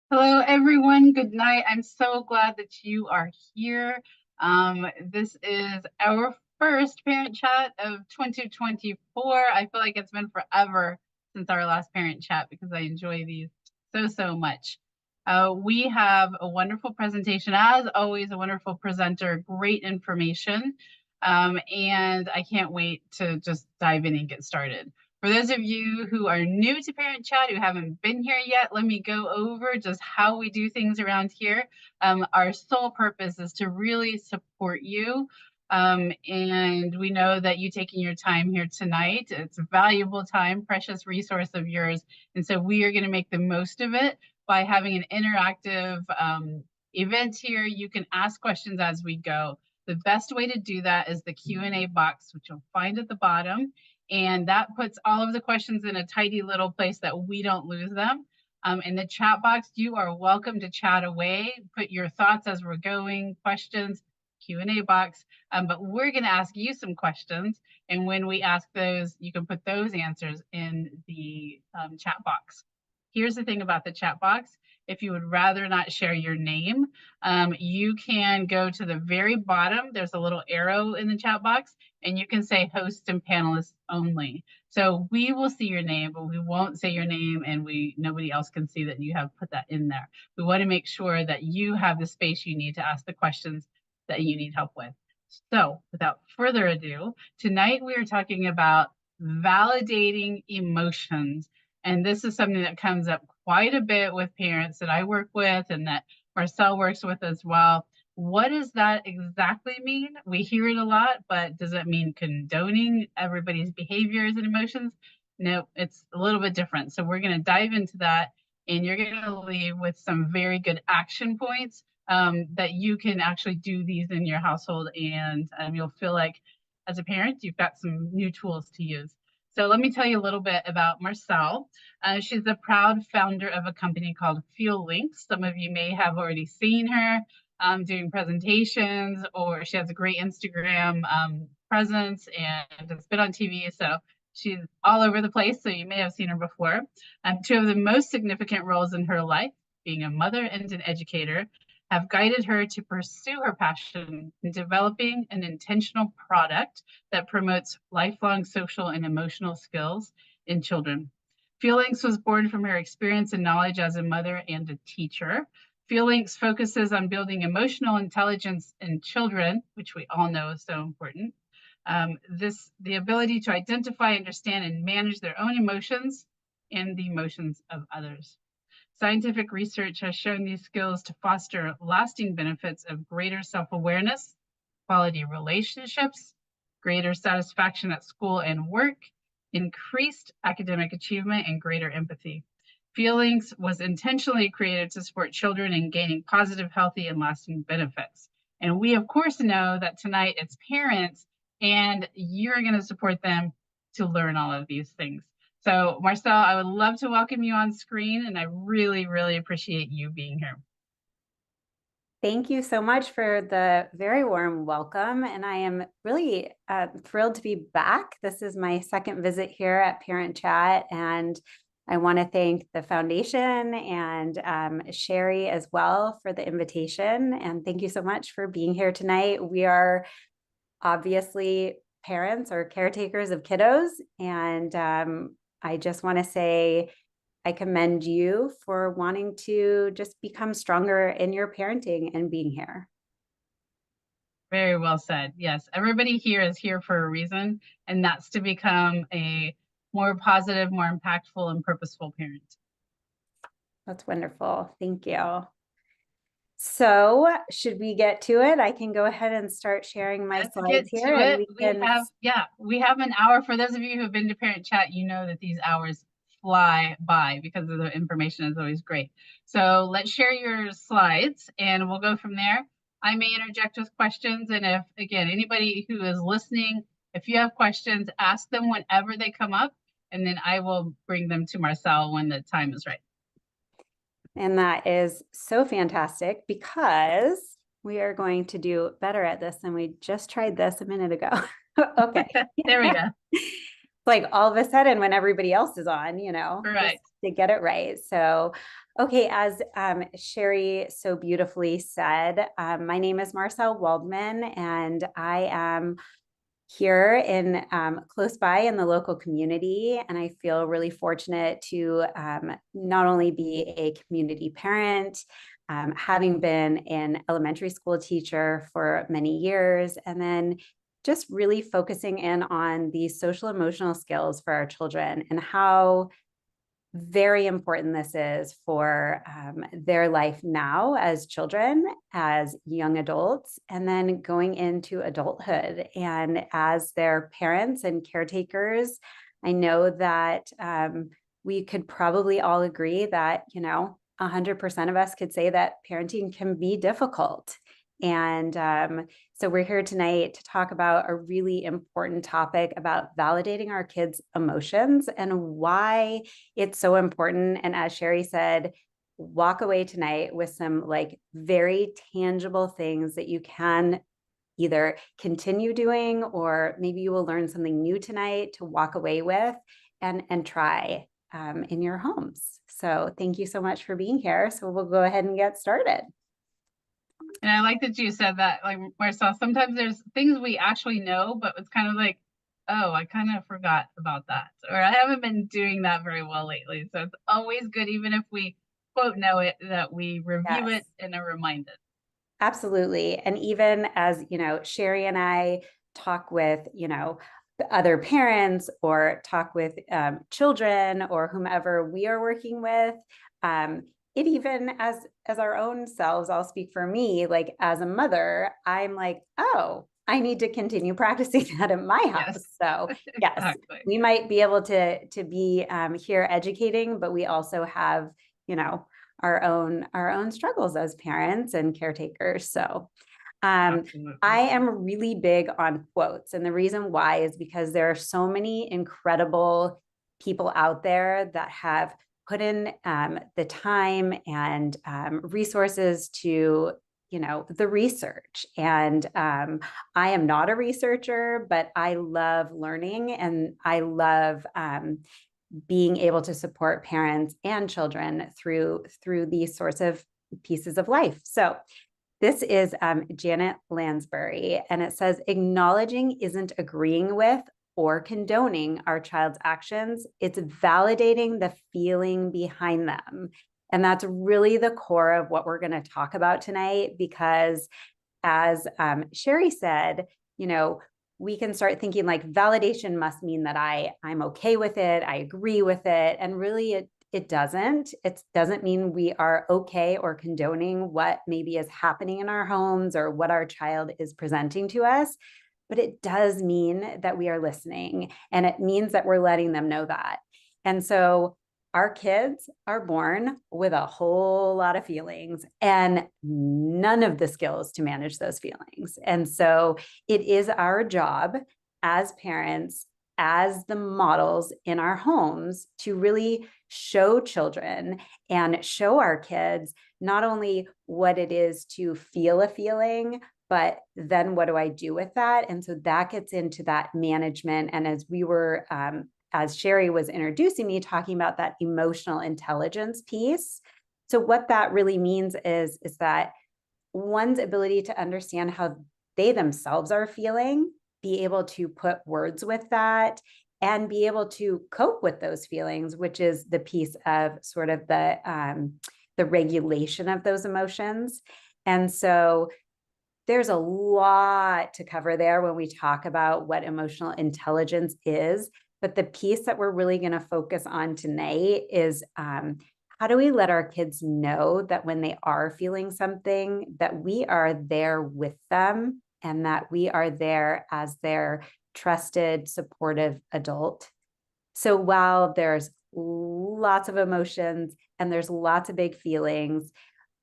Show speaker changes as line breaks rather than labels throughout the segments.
Hello, everyone. Good night. I'm so glad that you are here. This is our first parent chat of 2024. I feel like it's been forever since our last parent chat because I enjoy these so much. We have a wonderful presentation, as always, a wonderful presenter, great information. And I can't wait to just dive in and get started. For those of you who are new to Parent Chat, who haven't been here yet, let me go over just how we do things around here. Our sole purpose is to really support you. And we know that you taking your time here tonight, it's a valuable time, precious resource of yours. And so we are going to make the most of it by having an interactive event here. You can ask questions as we go. The best way to do that is the Q&A box, which you'll find at the bottom. And that puts all of the questions in a tidy little place that we don't lose them. In the chat box, you are welcome to chat away, put your thoughts as we're going, questions, Q&A box. But we're going to ask you some questions. And when we ask those, you can put those answers in the chat box. Here's the thing about the chat box. If you would rather not share your name, you can go to the very bottom. There's a little arrow in the chat box, and you can say hosts and panelists only. So we will see your name, but we won't say your name, and nobody else can see that you have put that in there. We want to make sure that you have the space you need to ask the questions that you need help with. So without further ado, tonight we are talking about validating emotions. And this is something that comes up quite a bit with parents that I work with and that Marcelle works with as well. What does that exactly mean? We hear it a lot, but does it mean condoning everybody's behaviors and emotions? No, it's a little bit different. So we're going to dive into that, and you're going to leave with some very good action points that you can actually do these in your household, and you'll feel like as a parent, you've got some new tools to use. So let me tell you a little bit about Marcelle. She's the proud founder of a company called Feel Links. Some of you may have already seen her doing presentations, or she has a great Instagram presence and has been on TV. So she's all over the place. So you may have seen her before. Two of the most significant roles in her life, being a mother and an educator, have guided her to pursue her passion in developing an intentional product that promotes lifelong social and emotional skills in children. Feel Links was born from her experience and knowledge as a mother and a teacher. Feel Links focuses on building emotional intelligence in children, which we all know is so important. The ability to identify, understand, and manage their own emotions and the emotions of others. Scientific research has shown these skills to foster lasting benefits of greater self-awareness, quality relationships, greater satisfaction at school and work, increased academic achievement, and greater empathy. Feel Links was intentionally created to support children in gaining positive, healthy, and lasting benefits. And we, of course, know that tonight it's parents, and you're going to support them to learn all of these things. So Marcelle, I would love to welcome you on screen, and I really appreciate you being here.
Thank you so much for the very warm welcome. And I am really thrilled to be back. This is my second visit here at Parent Chat. And I want to thank the foundation and Sheri as well for the invitation. And thank you so much for being here tonight. We are obviously parents or caretakers of kiddos. And I just want to say, I commend you for wanting to just become stronger in your parenting and being here.
Very well said. Yes, everybody here is here for a reason, and that's to become a more positive, more impactful, and purposeful parent.
That's wonderful. Thank you. So should we get to it? I can go ahead and start sharing my slides here. And
we have an hour. For those of you who have been to Parent Chat, you know that these hours fly by because of the information is always great. So let's share your slides and we'll go from there. I may interject with questions, and if, again, anybody who is listening, if you have questions, ask them whenever they come up, and then I will bring them to Marcelle when the time is right.
And that is so fantastic because we are going to do better at this than we just tried this a minute ago. Okay.
There we go.
Like all of a sudden when everybody else is on, you know,
right,
to get it right. So Okay, as Sheri so beautifully said, my name is Marcelle Waldman, and I am here in close by in the local community. And I feel really fortunate to not only be a community parent, having been an elementary school teacher for many years, and then just really focusing in on these social emotional skills for our children and how very important this is for their life now as children, as young adults, and then going into adulthood. And as their parents and caretakers, I know that we could probably all agree that, 100% of us could say that parenting can be difficult. And so we're here tonight to talk about a really important topic about validating our kids' emotions and why it's so important. And as Sheri said, walk away tonight with some like very tangible things that you can either continue doing, or maybe you will learn something new tonight to walk away with and try in your homes. So thank you so much for being here. So we'll go ahead and get started.
And I like that you said that, like Marcel, sometimes there's things we actually know, but it's kind of like, oh, I kind of forgot about that. Or I haven't been doing that very well lately. So it's always good, even if we quote know it, that we review
Yes.
it and are reminded.
Absolutely. And even as, Sheri and I talk with, other parents or talk with children or whomever we are working with, it even as our own selves, I'll speak for me, like as a mother, I'm like, oh, I need to continue practicing that in my house.
Yes,
So yes,
exactly.
we might be able to be here educating, but we also have, our own struggles as parents and caretakers. So
Absolutely.
I am really big on quotes. And the reason why is because there are so many incredible people out there that have put in the time and resources to the research. And I am not a researcher, but I love learning, and I love being able to support parents and children through these sorts of pieces of life. So this is Janet Lansbury, and it says, acknowledging isn't agreeing with or condoning our child's actions. It's validating the feeling behind them. And that's really the core of what we're going to talk about tonight, because as Sheri said, we can start thinking like validation must mean that I'm okay with it, I agree with it. And really it doesn't. It doesn't mean we are okay or condoning what maybe is happening in our homes or what our child is presenting to us. But it does mean that we are listening, and it means that we're letting them know that. And so our kids are born with a whole lot of feelings and none of the skills to manage those feelings. And so it is our job as parents, as the models in our homes, to really show children and show our kids not only what it is to feel a feeling, but then what do I do with that? And so that gets into that management. And as we were, as Sheri was introducing me, talking about that emotional intelligence piece. So what that really means is that one's ability to understand how they themselves are feeling, be able to put words with that, and be able to cope with those feelings, which is the piece of sort of the regulation of those emotions. And so there's a lot to cover there when we talk about what emotional intelligence is. But the piece that we're really going to focus on tonight is how do we let our kids know that when they are feeling something, that we are there with them and that we are there as their trusted, supportive adult. So while there's lots of emotions and there's lots of big feelings,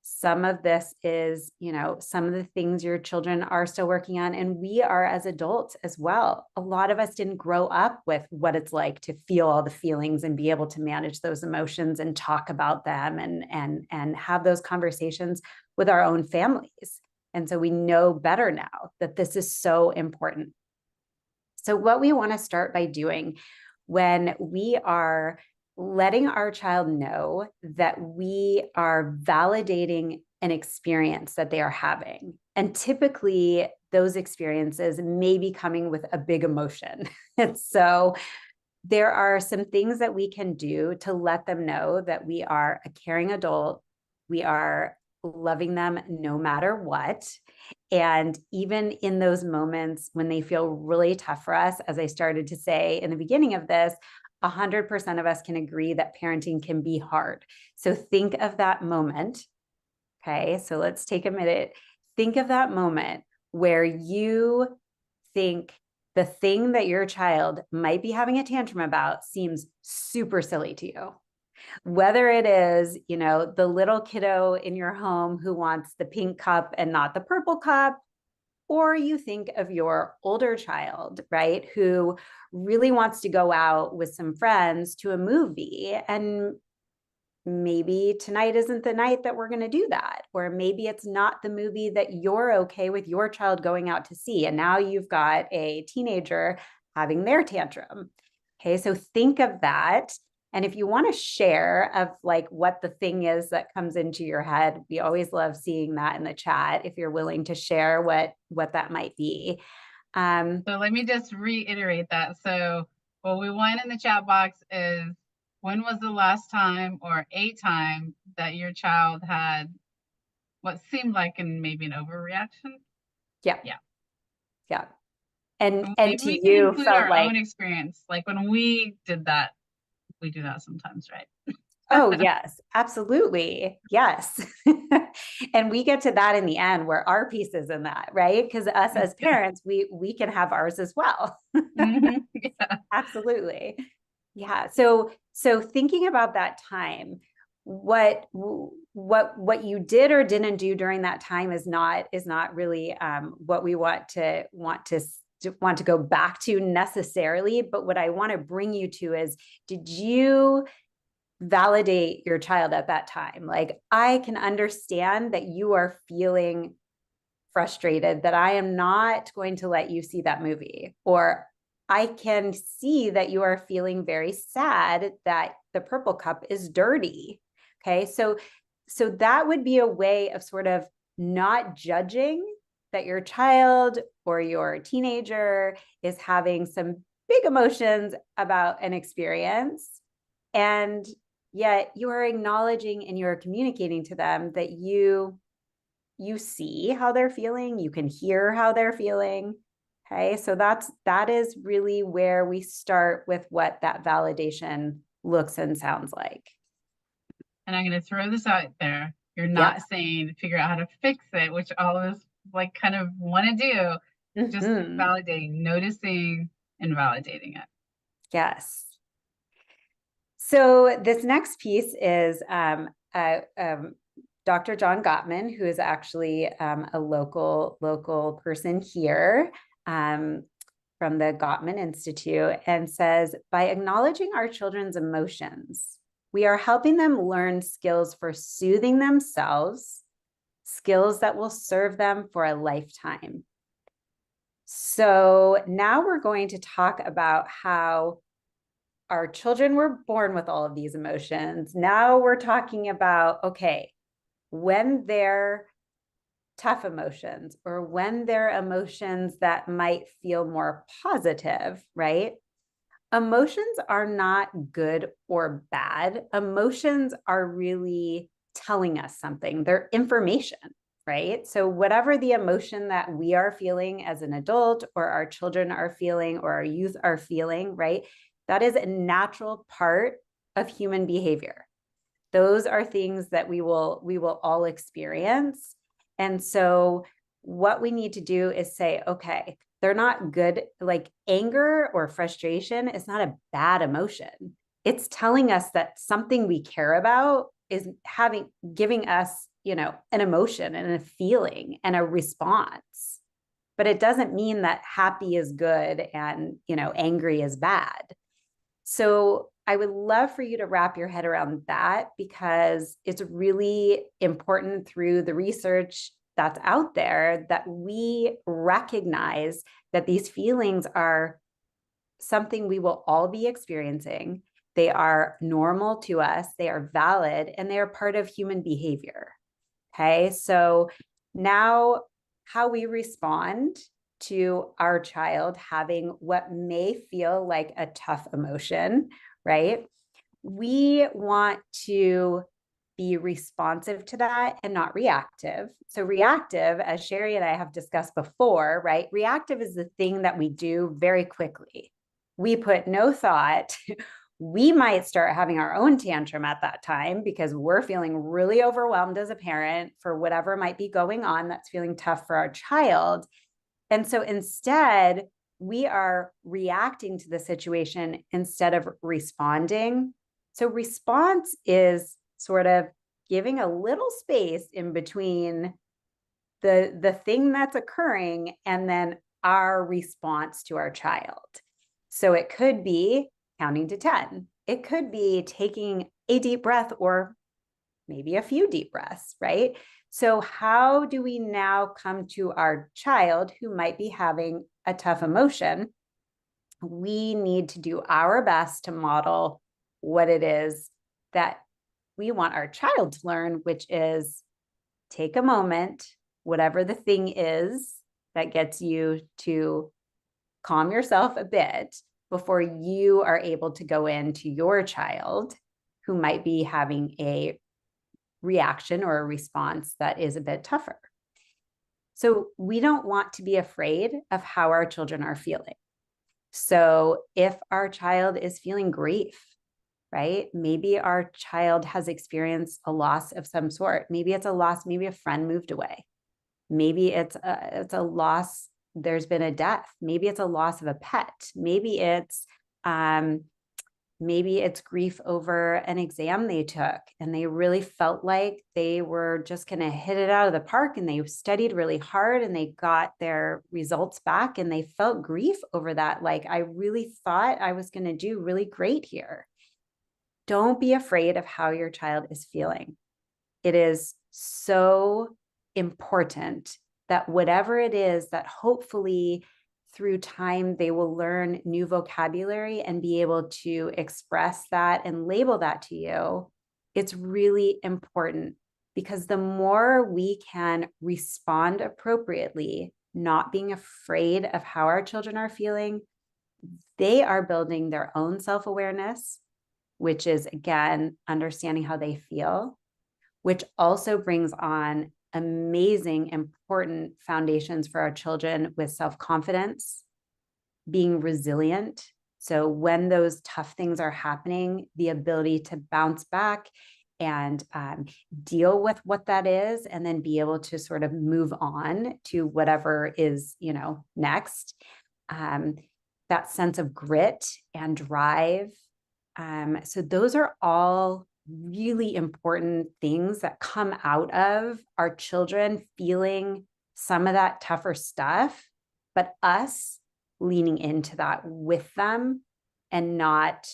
some of this is, some of the things your children are still working on, and we are as adults as well. A lot of us didn't grow up with what it's like to feel all the feelings and be able to manage those emotions and talk about them and have those conversations with our own families. And so we know better now that this is so important. So what we want to start by doing when we are letting our child know that we are validating an experience that they are having. And typically, those experiences may be coming with a big emotion. And so there are some things that we can do to let them know that we are a caring adult. We are loving them no matter what. And even in those moments when they feel really tough for us, as I started to say in the beginning of this, 100% of us can agree that parenting can be hard. So think of that moment. Okay, so let's take a minute. Think of that moment where you think the thing that your child might be having a tantrum about seems super silly to you. Whether it is, the little kiddo in your home who wants the pink cup and not the purple cup, or you think of your older child, right, who really wants to go out with some friends to a movie, and maybe tonight isn't the night that we're going to do that, or maybe it's not the movie that you're okay with your child going out to see, and now you've got a teenager having their tantrum. Okay, so think of that. And if you want to share of like what the thing is that comes into your head, we always love seeing that in the chat if you're willing to share what that might be.
So let me just reiterate that. So what we want in the chat box is, when was the last time or a time that your child had what seemed like maybe an overreaction?
Yeah.
Yeah.
Yeah. And
Maybe
to
we can
you
include
felt
our
like,
own experience. Like when we did that, we do that sometimes, right?
oh, yes, absolutely. Yes. And we get to that in the end where our piece is in that, right? Because us as parents, we can have ours as well.
Yeah.
Absolutely. Yeah. So thinking about that time, what you did or didn't do during that time is not really what we want to go back to necessarily. But what I want to bring you to is, did you validate your child at that time? Like, I can understand that you are feeling frustrated that I am not going to let you see that movie, or I can see that you are feeling very sad that the purple cup is dirty. Okay, so that would be a way of sort of not judging that your child or your teenager is having some big emotions about an experience, and yet you are acknowledging and you're communicating to them that you see how they're feeling, you can hear how they're feeling. Okay, so that is really where we start with what that validation looks and sounds like.
And I'm going to throw this out there. You're not saying figure out how to fix it, which all of us like kind of want to do. Just validating, noticing and validating it.
Yes. So this next piece is Dr. John Gottman, who is actually a local person here from the Gottman Institute, and says, by acknowledging our children's emotions, we are helping them learn skills for soothing themselves, skills that will serve them for a lifetime. So now we're going to talk about how our children were born with all of these emotions. Now we're talking about, okay, when they're tough emotions or when they're emotions that might feel more positive, right? Emotions are not good or bad. Emotions are really telling us something. They're information, right? So whatever the emotion that we are feeling as an adult or our children are feeling or our youth are feeling, right? That is a natural part of human behavior. Those are things that we will all experience. And so what we need to do is say, okay, they're not good. Like, anger or frustration is not a bad emotion. It's telling us that something we care about is giving us, an emotion and a feeling and a response. But it doesn't mean that happy is good and, angry is bad. So I would love for you to wrap your head around that, because it's really important through the research that's out there that we recognize that these feelings are something we will all be experiencing. They are normal to us, they are valid, and they are part of human behavior. Okay, so now how we respond to our child having what may feel like a tough emotion, right? We want to be responsive to that and not reactive. So, reactive, as Sheri and I have discussed before, right? Reactive is the thing that we do very quickly. We put no thought. We might start having our own tantrum at that time because we're feeling really overwhelmed as a parent for whatever might be going on that's feeling tough for our child. And so instead, we are reacting to the situation instead of responding. So response is sort of giving a little space in between the thing that's occurring and then our response to our child. So it could be counting to 10. It could be taking a deep breath or maybe a few deep breaths, right? So how do we now come to our child who might be having a tough emotion? We need to do our best to model what it is that we want our child to learn, which is take a moment, whatever the thing is that gets you to calm yourself a bit before you are able to go into your child who might be having a reaction or a response that is a bit tougher. So we don't want to be afraid of how our children are feeling. So if our child is feeling grief, right? Maybe our child has experienced a loss of some sort. Maybe it's a loss, maybe a friend moved away. Maybe it's a loss, there's been a death. Maybe it's a loss of a pet. Maybe it's grief over an exam they took and they really felt like they were just going to hit it out of the park, and they studied really hard and they got their results back and they felt grief over that. Like, I really thought I was going to do really great here. Don't be afraid of how your child is feeling. It is so important that whatever it is that hopefully through time, they will learn new vocabulary and be able to express that and label that to you. It's really important because the more we can respond appropriately, not being afraid of how our children are feeling, they are building their own self-awareness, which is, again, understanding how they feel, which also brings on amazing, important foundations for our children with self-confidence, being resilient. So when those tough things are happening, the ability to bounce back and deal with what that is, and then be able to sort of move on to whatever is, next. That sense of grit and drive. So those are all really important things that come out of our children feeling some of that tougher stuff, but us leaning into that with them, and not,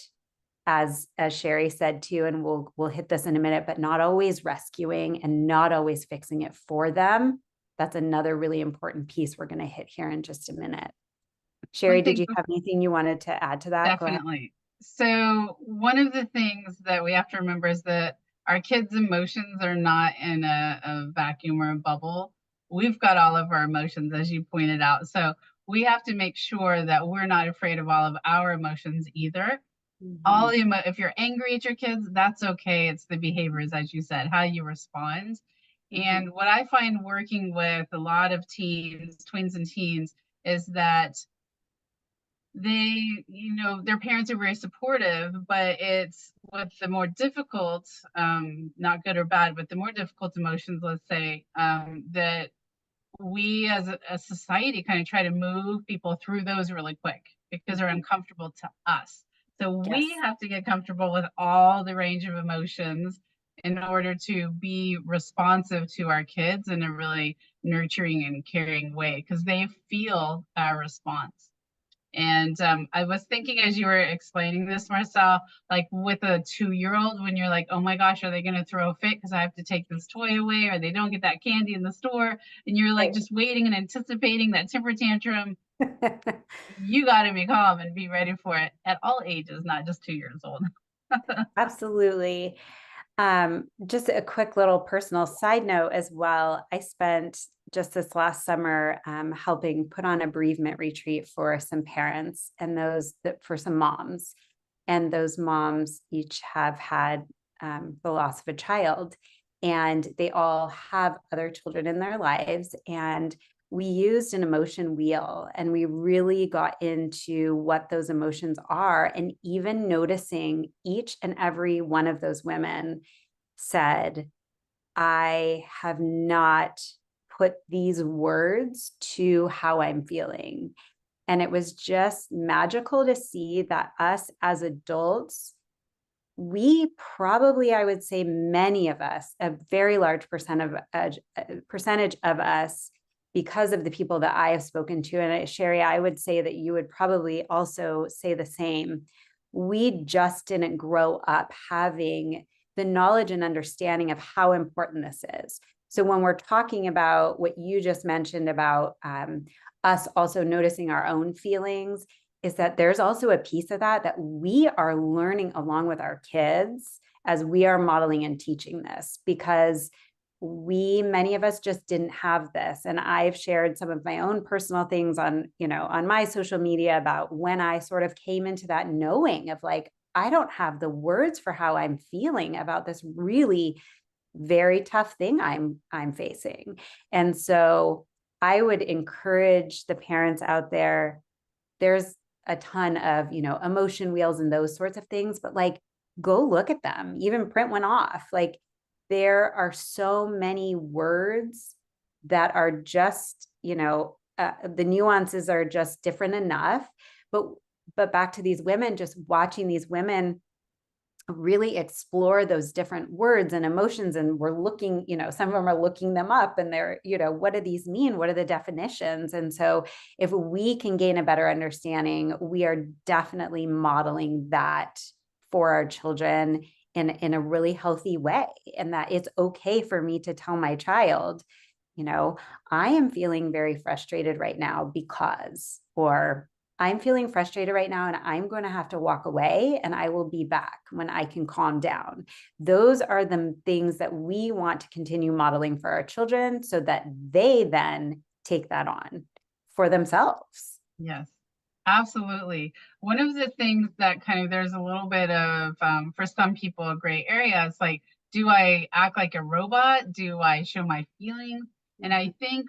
as Sheri said too, and we'll hit this in a minute, but not always rescuing and not always fixing it for them. That's another really important piece we're going to hit here in just a minute. Sheri, did you have anything you wanted to add to that?
Definitely. So one of the things that we have to remember is that our kids' emotions are not in a vacuum or a bubble. We've got all of our emotions, as you pointed out. So we have to make sure that we're not afraid of all of our emotions either. Mm-hmm. If you're angry at your kids, that's okay. It's the behaviors, as you said, how you respond. Mm-hmm. And what I find working with a lot of teens, tweens and teens, is that they, their parents are very supportive, but it's with the more difficult, not good or bad, but the more difficult emotions, let's say, that we as a society kind of try to move people through those really quick because they're uncomfortable to us. So yes, we have to get comfortable with all the range of emotions in order to be responsive to our kids in a really nurturing and caring way, because they feel our response. And I was thinking as you were explaining this, Marcelle, like with a 2-year-old, when you're like, oh my gosh, are they going to throw a fit because I have to take this toy away, or they don't get that candy in the store? And you're like just waiting and anticipating that temper tantrum. You got to be calm and be ready for it at all ages, not just 2 years old.
Absolutely. Just a quick little personal side note as well. I spent just this last summer helping put on a bereavement retreat for some parents and for some moms. And those moms each have had the loss of a child, and they all have other children in their lives. And we used an emotion wheel, and we really got into what those emotions are, and even noticing each and every one of those women said, I have not put these words to how I'm feeling. And it was just magical to see that us as adults, we probably, I would say many of us, a very large percentage of us, because of the people that I have spoken to, and Sheri, I would say that you would probably also say the same. We just didn't grow up having the knowledge and understanding of how important this is. So when we're talking about what you just mentioned about us also noticing our own feelings, is that there's also a piece of that we are learning along with our kids as we are modeling and teaching this, because many of us just didn't have this. And I've shared some of my own personal things on my social media about when I sort of came into that knowing of like, I don't have the words for how I'm feeling about this really very tough thing I'm facing. And so I would encourage the parents out there. There's a ton of, emotion wheels and those sorts of things, but like, go look at them, even print one off. Like, there are so many words that are just, the nuances are just different enough. But back to these women, just watching these women really explore those different words and emotions, and we're looking, some of them are looking them up, and they're, what do these mean, what are the definitions? And so if we can gain a better understanding, we are definitely modeling that for our children in a really healthy way, and that it's okay for me to tell my child, I am feeling very frustrated right now because, or I'm feeling frustrated right now and I'm going to have to walk away, and I will be back when I can calm down. Those are the things that we want to continue modeling for our children so that they then take that on for themselves.
Yes, absolutely. One of the things that kind of there's a little bit of, for some people, a gray area. It's like, do I act like a robot? Do I show my feelings? And I think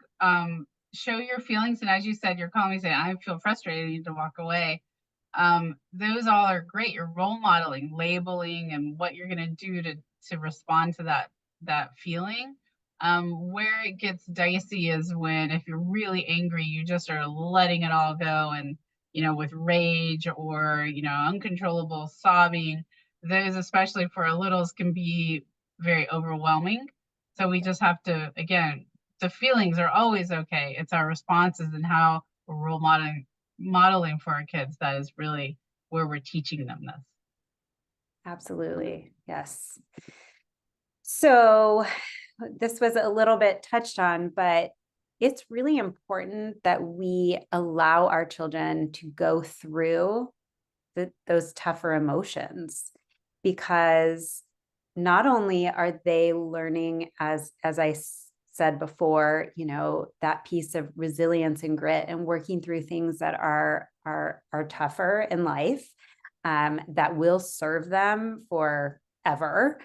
show your feelings. And as you said, you're calling me saying, I feel frustrated, I need to walk away. Those all are great. You're role modeling, labeling, and what you're going to do to respond to that feeling. Where it gets dicey is when, if you're really angry, you just are letting it all go, and with rage or uncontrollable sobbing. Those, especially for our littles, can be very overwhelming. So we just have to, again, the feelings are always okay. It's our responses and how we're role modeling for our kids that is really where we're teaching them this.
Absolutely. Yes. So this was a little bit touched on, but it's really important that we allow our children to go through those tougher emotions, because not only are they learning, as I said before, that piece of resilience and grit and working through things that are tougher in life, that will serve them forever.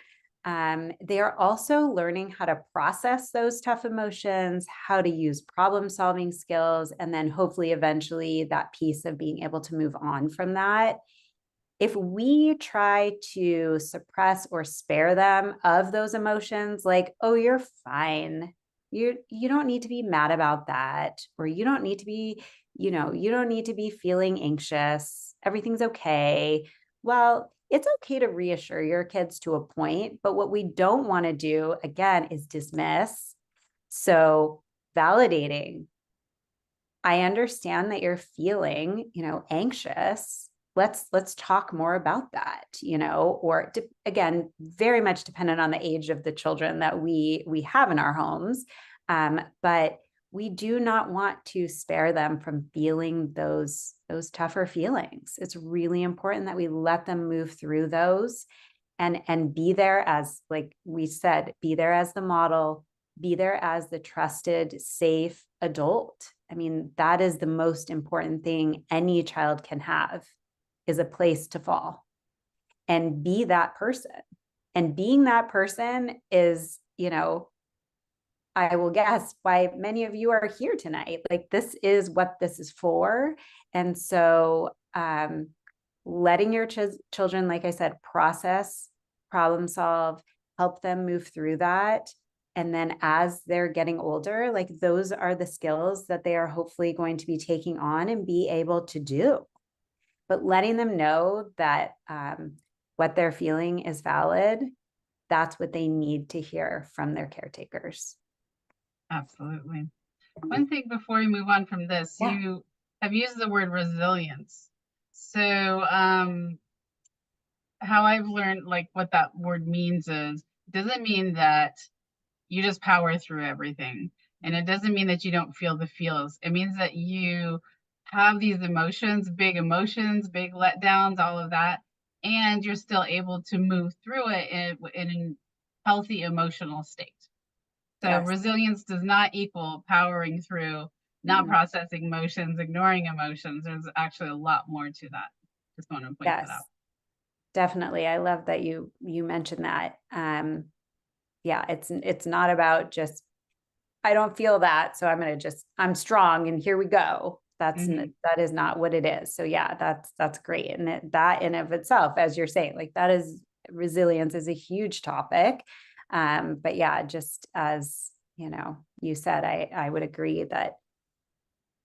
They are also learning how to process those tough emotions, how to use problem-solving skills, and then hopefully eventually that piece of being able to move on from that. If we try to suppress or spare them of those emotions, like, oh, you're fine, you don't need to be mad about that, or you don't need to be, you don't need to be feeling anxious, everything's okay. Well, it's okay to reassure your kids to a point, but what we don't want to do, again, is dismiss. So validating, I understand that you're feeling, anxious. Let's talk more about that, or again, very much dependent on the age of the children that we have in our homes. But we do not want to spare them from feeling those those tougher feelings. It's really important that we let them move through those and be there as, like we said, be there as the model, be there as the trusted, safe adult. I mean, that is the most important thing any child can have, is a place to fall and be that person. And being that person is, I will guess why many of you are here tonight. Like, this is what this is for. And so letting your children, like I said, process, problem solve, help them move through that. And then as they're getting older, like, those are the skills that they are hopefully going to be taking on and be able to do. But letting them know that what they're feeling is valid, that's what they need to hear from their caretakers.
Absolutely. One thing before we move on from this,
Yeah.
you have used the word resilience. So how I've learned, like, what that word means is, it doesn't mean that you just power through everything. And it doesn't mean that you don't feel the feels. It means that you have these emotions, big letdowns, all of that, and you're still able to move through it in a healthy emotional state. So
Yes.
resilience does not equal powering through, not
Mhm.
processing emotions, ignoring emotions. There's actually a lot more to that. Just want to point that
Yes,
out.
definitely. I love that you mentioned that. Yeah, it's not about just, I don't feel that, so I'm strong and here we go. That is not what it is. So yeah, that's great. And that in of itself, as you're saying, like, that is, resilience is a huge topic. But yeah, just as you said, I would agree that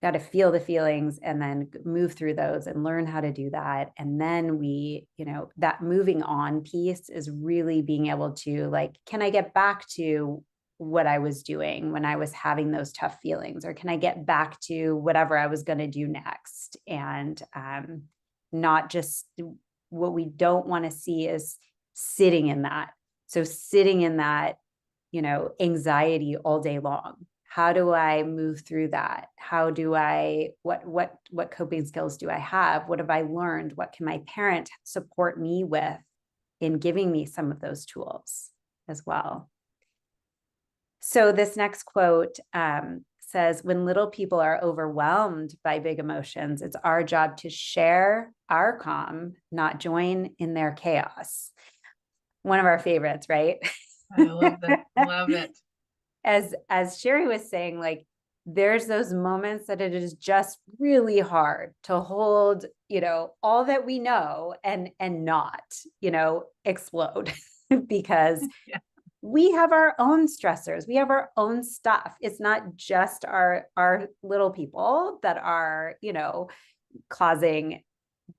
got to feel the feelings and then move through those and learn how to do that. And then that moving on piece is really being able to, like, can I get back to what I was doing when I was having those tough feelings, or can I get back to whatever I was going to do next? And not just, what we don't want to see is sitting in that. So sitting in that, anxiety all day long. How do I move through that? How do I, what coping skills do I have? What have I learned? What can my parent support me with in giving me some of those tools as well? So this next quote says, when little people are overwhelmed by big emotions, it's our job to share our calm, not join in their chaos. One of our favorites, right?
I love this. Love it.
As Sheri was saying, like, there's those moments that it is just really hard to hold, all that we know and not, explode because
Yeah.
we have our own stressors. We have our own stuff. It's not just our little people that are, causing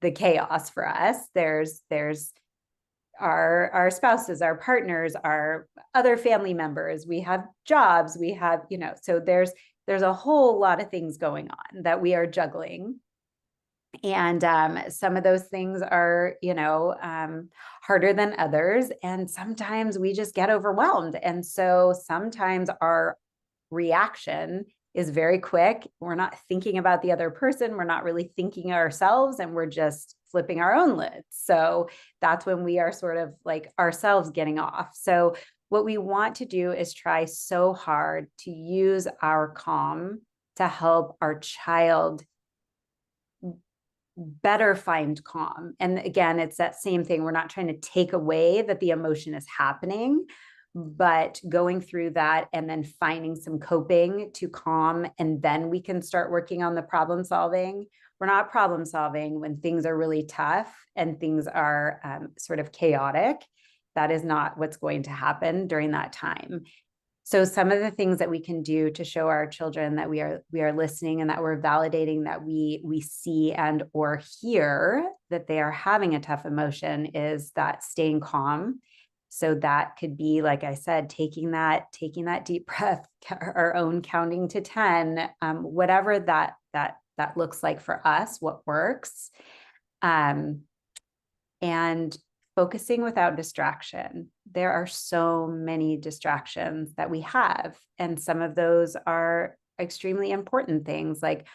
the chaos for us. There's our spouses, our partners, our other family members, we have jobs, we have, so there's a whole lot of things going on that we are juggling. And some of those things are, harder than others. And sometimes we just get overwhelmed. And so sometimes our reaction is very quick. We're not thinking about the other person. We're not really thinking ourselves, and we're just flipping our own lids. So that's when we are sort of like ourselves getting off. So what we want to do is try so hard to use our calm to help our child better find calm. And again, it's that same thing. We're not trying to take away that the emotion is happening, but going through that and then finding some coping to calm. And then we can start working on the problem solving. We're not problem solving when things are really tough and things are sort of chaotic. That is not what's going to happen during that time. So some of the things that we can do to show our children that we are listening and that we're validating that we see and or hear that they are having a tough emotion is that staying calm. So that could be, like I said, taking that deep breath, our own counting to 10, whatever that looks like for us, what works. And focusing without distraction. There are so many distractions that we have, and some of those are extremely important things like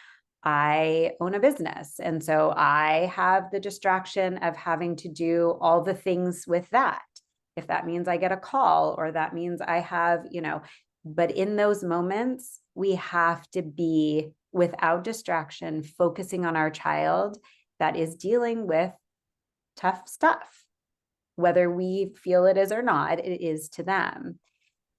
I own a business. And so I have the distraction of having to do all the things with that. If that means I get a call, or that means I have, but in those moments, we have to be without distraction, focusing on our child that is dealing with tough stuff. Whether we feel it is or not, it is to them.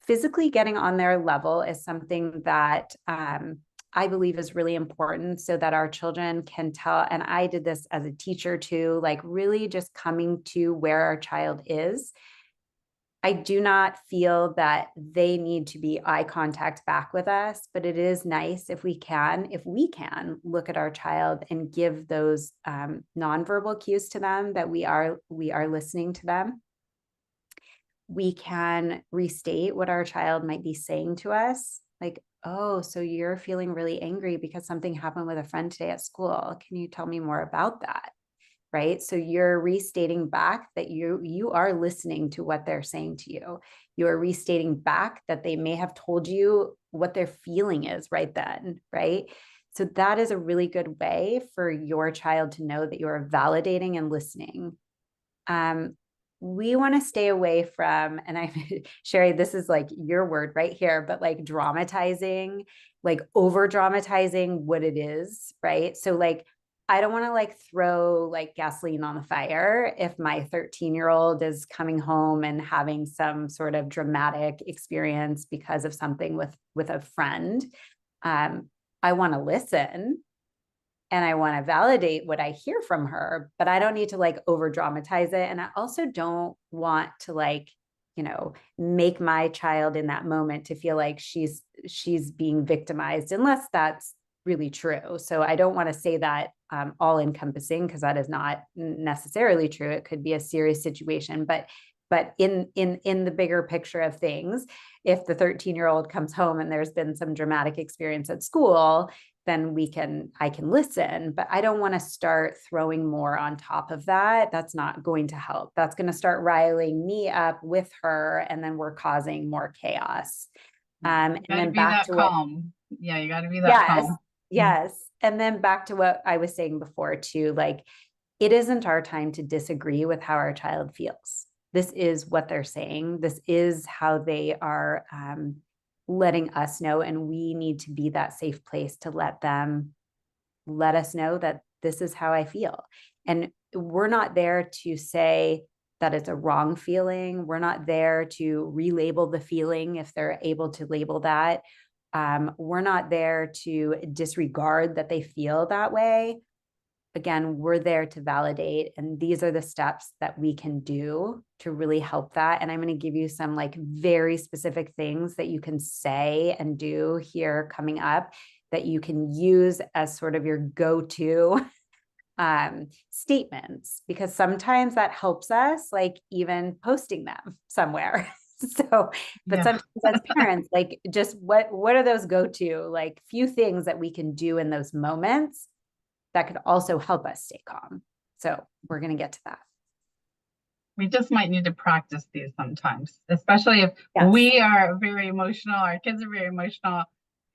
Physically getting on their level is something that I believe is really important, so that our children can tell. And I did this as a teacher too, like really just coming to where our child is. I do not feel that they need to be eye contact back with us, but it is nice if we can look at our child and give those nonverbal cues to them that we are listening to them. We can restate what our child might be saying to us, like, oh, so you're feeling really angry because something happened with a friend today at school. Can you tell me more about that? Right? So you're restating back that you are listening to what they're saying to you. You are restating back that they may have told you what their feeling is right then, right? So that is a really good way for your child to know that you are validating and listening. We want to stay away from, and Sheri, this is like your word right here, but like dramatizing, like over dramatizing what it is, right? So like, I don't want to like throw like gasoline on the fire if my 13-year-old is coming home and having some sort of dramatic experience because of something with a friend. I want to listen and I want to validate what I hear from her, but I don't need to like over dramatize it. And I also don't want to like, make my child in that moment to feel like she's being victimized, unless that's really true. So I don't want to say that all encompassing, because that is not necessarily true. It could be a serious situation, but in the bigger picture of things, if the 13-year-old comes home and there's been some dramatic experience at school, then I can listen, but I don't want to start throwing more on top of that. That's not going to help. That's going to start riling me up with her, and then we're causing more chaos. And then back to
calm. Yeah, you got to be that
yes,
calm.
yes. And then back to what I was saying before too, like, it isn't our time to disagree with how our child feels. This is what they're saying. This is how they are letting us know, and we need to be that safe place to let us know that this is how I feel. And we're not there to say that it's a wrong feeling. We're not there to relabel the feeling if they're able to label that. We're not there to disregard that they feel that way. Again, we're there to validate, and these are the steps that we can do to really help that. And I'm going to give you some like very specific things that you can say and do here coming up that you can use as sort of your go-to statements, because sometimes that helps us, like even posting them somewhere. So, but sometimes as parents, like just what are those go-to like few things that we can do in those moments that could also help us stay calm. So we're going to get to that.
We just might need to practice these sometimes, especially if we are very emotional, our kids are very emotional.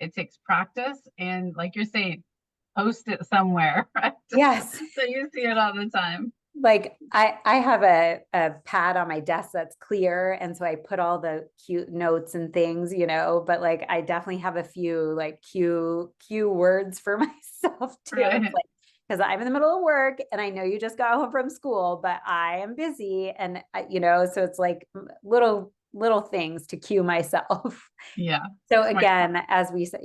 It takes practice. And like you're saying, post it somewhere, right?
Yes.
So you see it all the time.
Like I have a pad on my desk that's clear. And so I put all the cute notes and things, but like, I definitely have a few like cue words for myself too. Right. It's like, because I'm in the middle of work and I know you just got home from school, but I am busy. And so it's like little things to cue myself.
Yeah.
So again, as we said,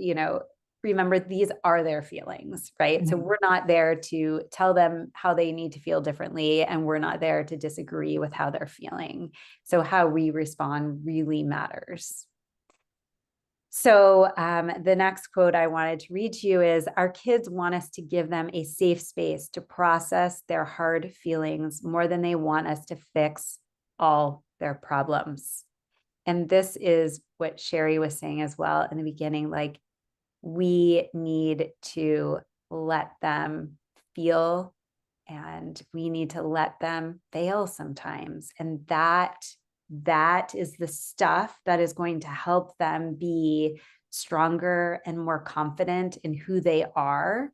remember, these are their feelings, right? Mm-hmm. So we're not there to tell them how they need to feel differently, and we're not there to disagree with how they're feeling. So how we respond really matters. So the next quote I wanted to read to you is, our kids want us to give them a safe space to process their hard feelings more than they want us to fix all their problems. And this is what Sheri was saying as well in the beginning, like, we need to let them feel, and we need to let them fail sometimes. And that is the stuff that is going to help them be stronger and more confident in who they are,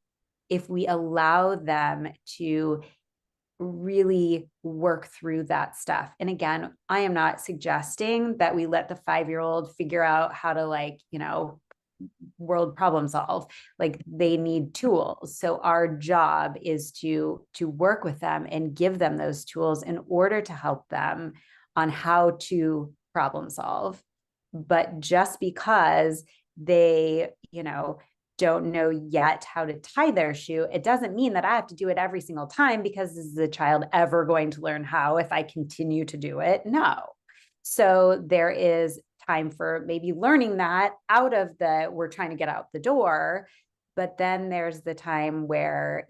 if we allow them to really work through that stuff. And again, I am not suggesting that we let the 5-year-old figure out how to, like, world problem solve. Like, they need tools. So our job is to work with them and give them those tools in order to help them on how to problem solve. But just because they, don't know yet how to tie their shoe, it doesn't mean that I have to do it every single time, because is the child ever going to learn how if I continue to do it? No. So there is time for maybe learning that out of we're trying to get out the door. But then there's the time where,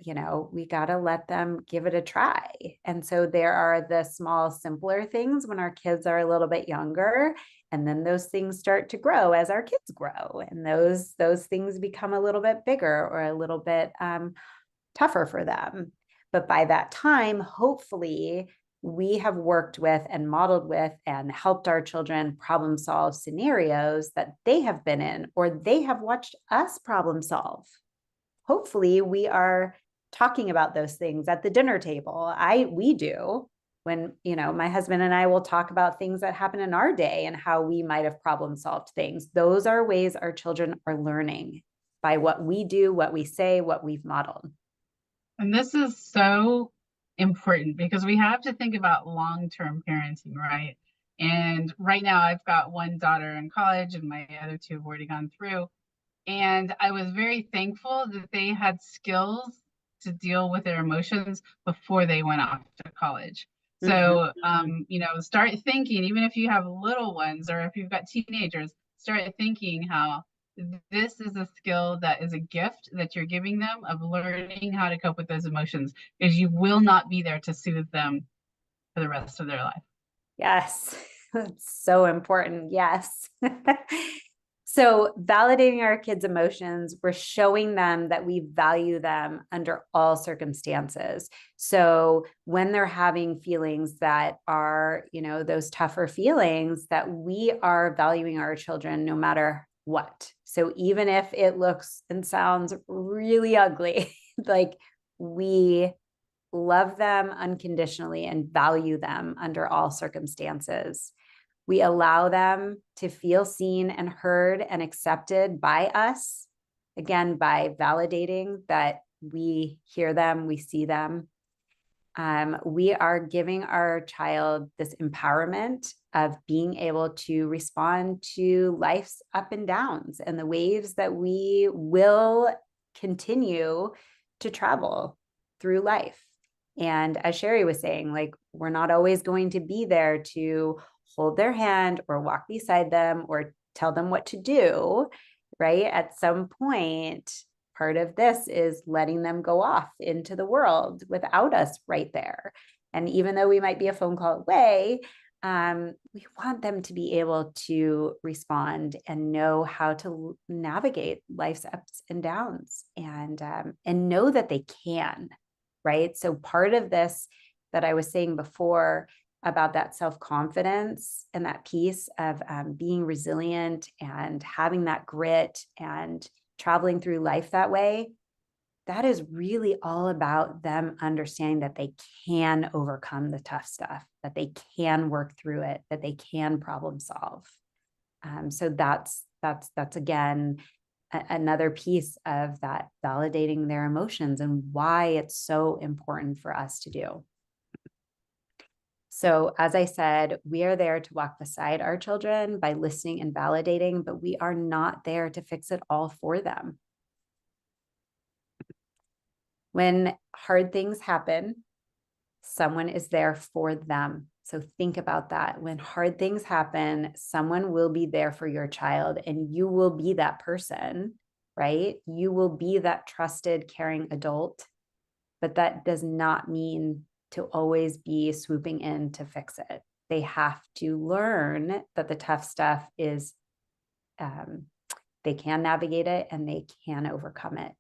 we got to let them give it a try. And so there are the small, simpler things when our kids are a little bit younger. And then those things start to grow as our kids grow. And those things become a little bit bigger or a little bit tougher for them. But by that time, hopefully, we have worked with and modeled with and helped our children problem solve scenarios that they have been in, or they have watched us problem solve. Hopefully, we are talking about those things at the dinner table. We do. When, my husband and I will talk about things that happen in our day and how we might have problem solved things. Those are ways our children are learning, by what we do, what we say, what we've modeled.
And this is so important because we have to think about long-term parenting, right? And right now I've got one daughter in college and my other two have already gone through. And I was very thankful that they had skills to deal with their emotions before they went off to college. So, start thinking, even if you have little ones or if you've got teenagers, start thinking how this is a skill that is a gift that you're giving them, of learning how to cope with those emotions, because you will not be there to soothe them for the rest of their life.
Yes, that's so important. Yes. So validating our kids' emotions, we're showing them that we value them under all circumstances. So when they're having feelings that are, those tougher feelings, that we are valuing our children no matter what. So even if it looks and sounds really ugly, like, we love them unconditionally and value them under all circumstances. We allow them to feel seen and heard and accepted by us, again, by validating that we hear them, we see them. We are giving our child this empowerment of being able to respond to life's up and downs and the waves that we will continue to travel through life. And as Sheri was saying, like, we're not always going to be there to hold their hand or walk beside them or tell them what to do, right? At some point, part of this is letting them go off into the world without us right there. And even though we might be a phone call away, we want them to be able to respond and know how to navigate life's ups and downs, and know that they can, right? So part of this that I was saying before about that self-confidence and that piece of being resilient and having that grit and traveling through life that way, that is really all about them understanding that they can overcome the tough stuff, that they can work through it, that they can problem solve. So that's again another piece of that, validating their emotions and why it's so important for us to do. So as I said, we are there to walk beside our children by listening and validating, but we are not there to fix it all for them. When hard things happen, someone is there for them. So think about that. When hard things happen, someone will be there for your child, and you will be that person, right? You will be that trusted, caring adult, but that does not mean to always be swooping in to fix it. They have to learn that the tough stuff is, they can navigate it and they can overcome it.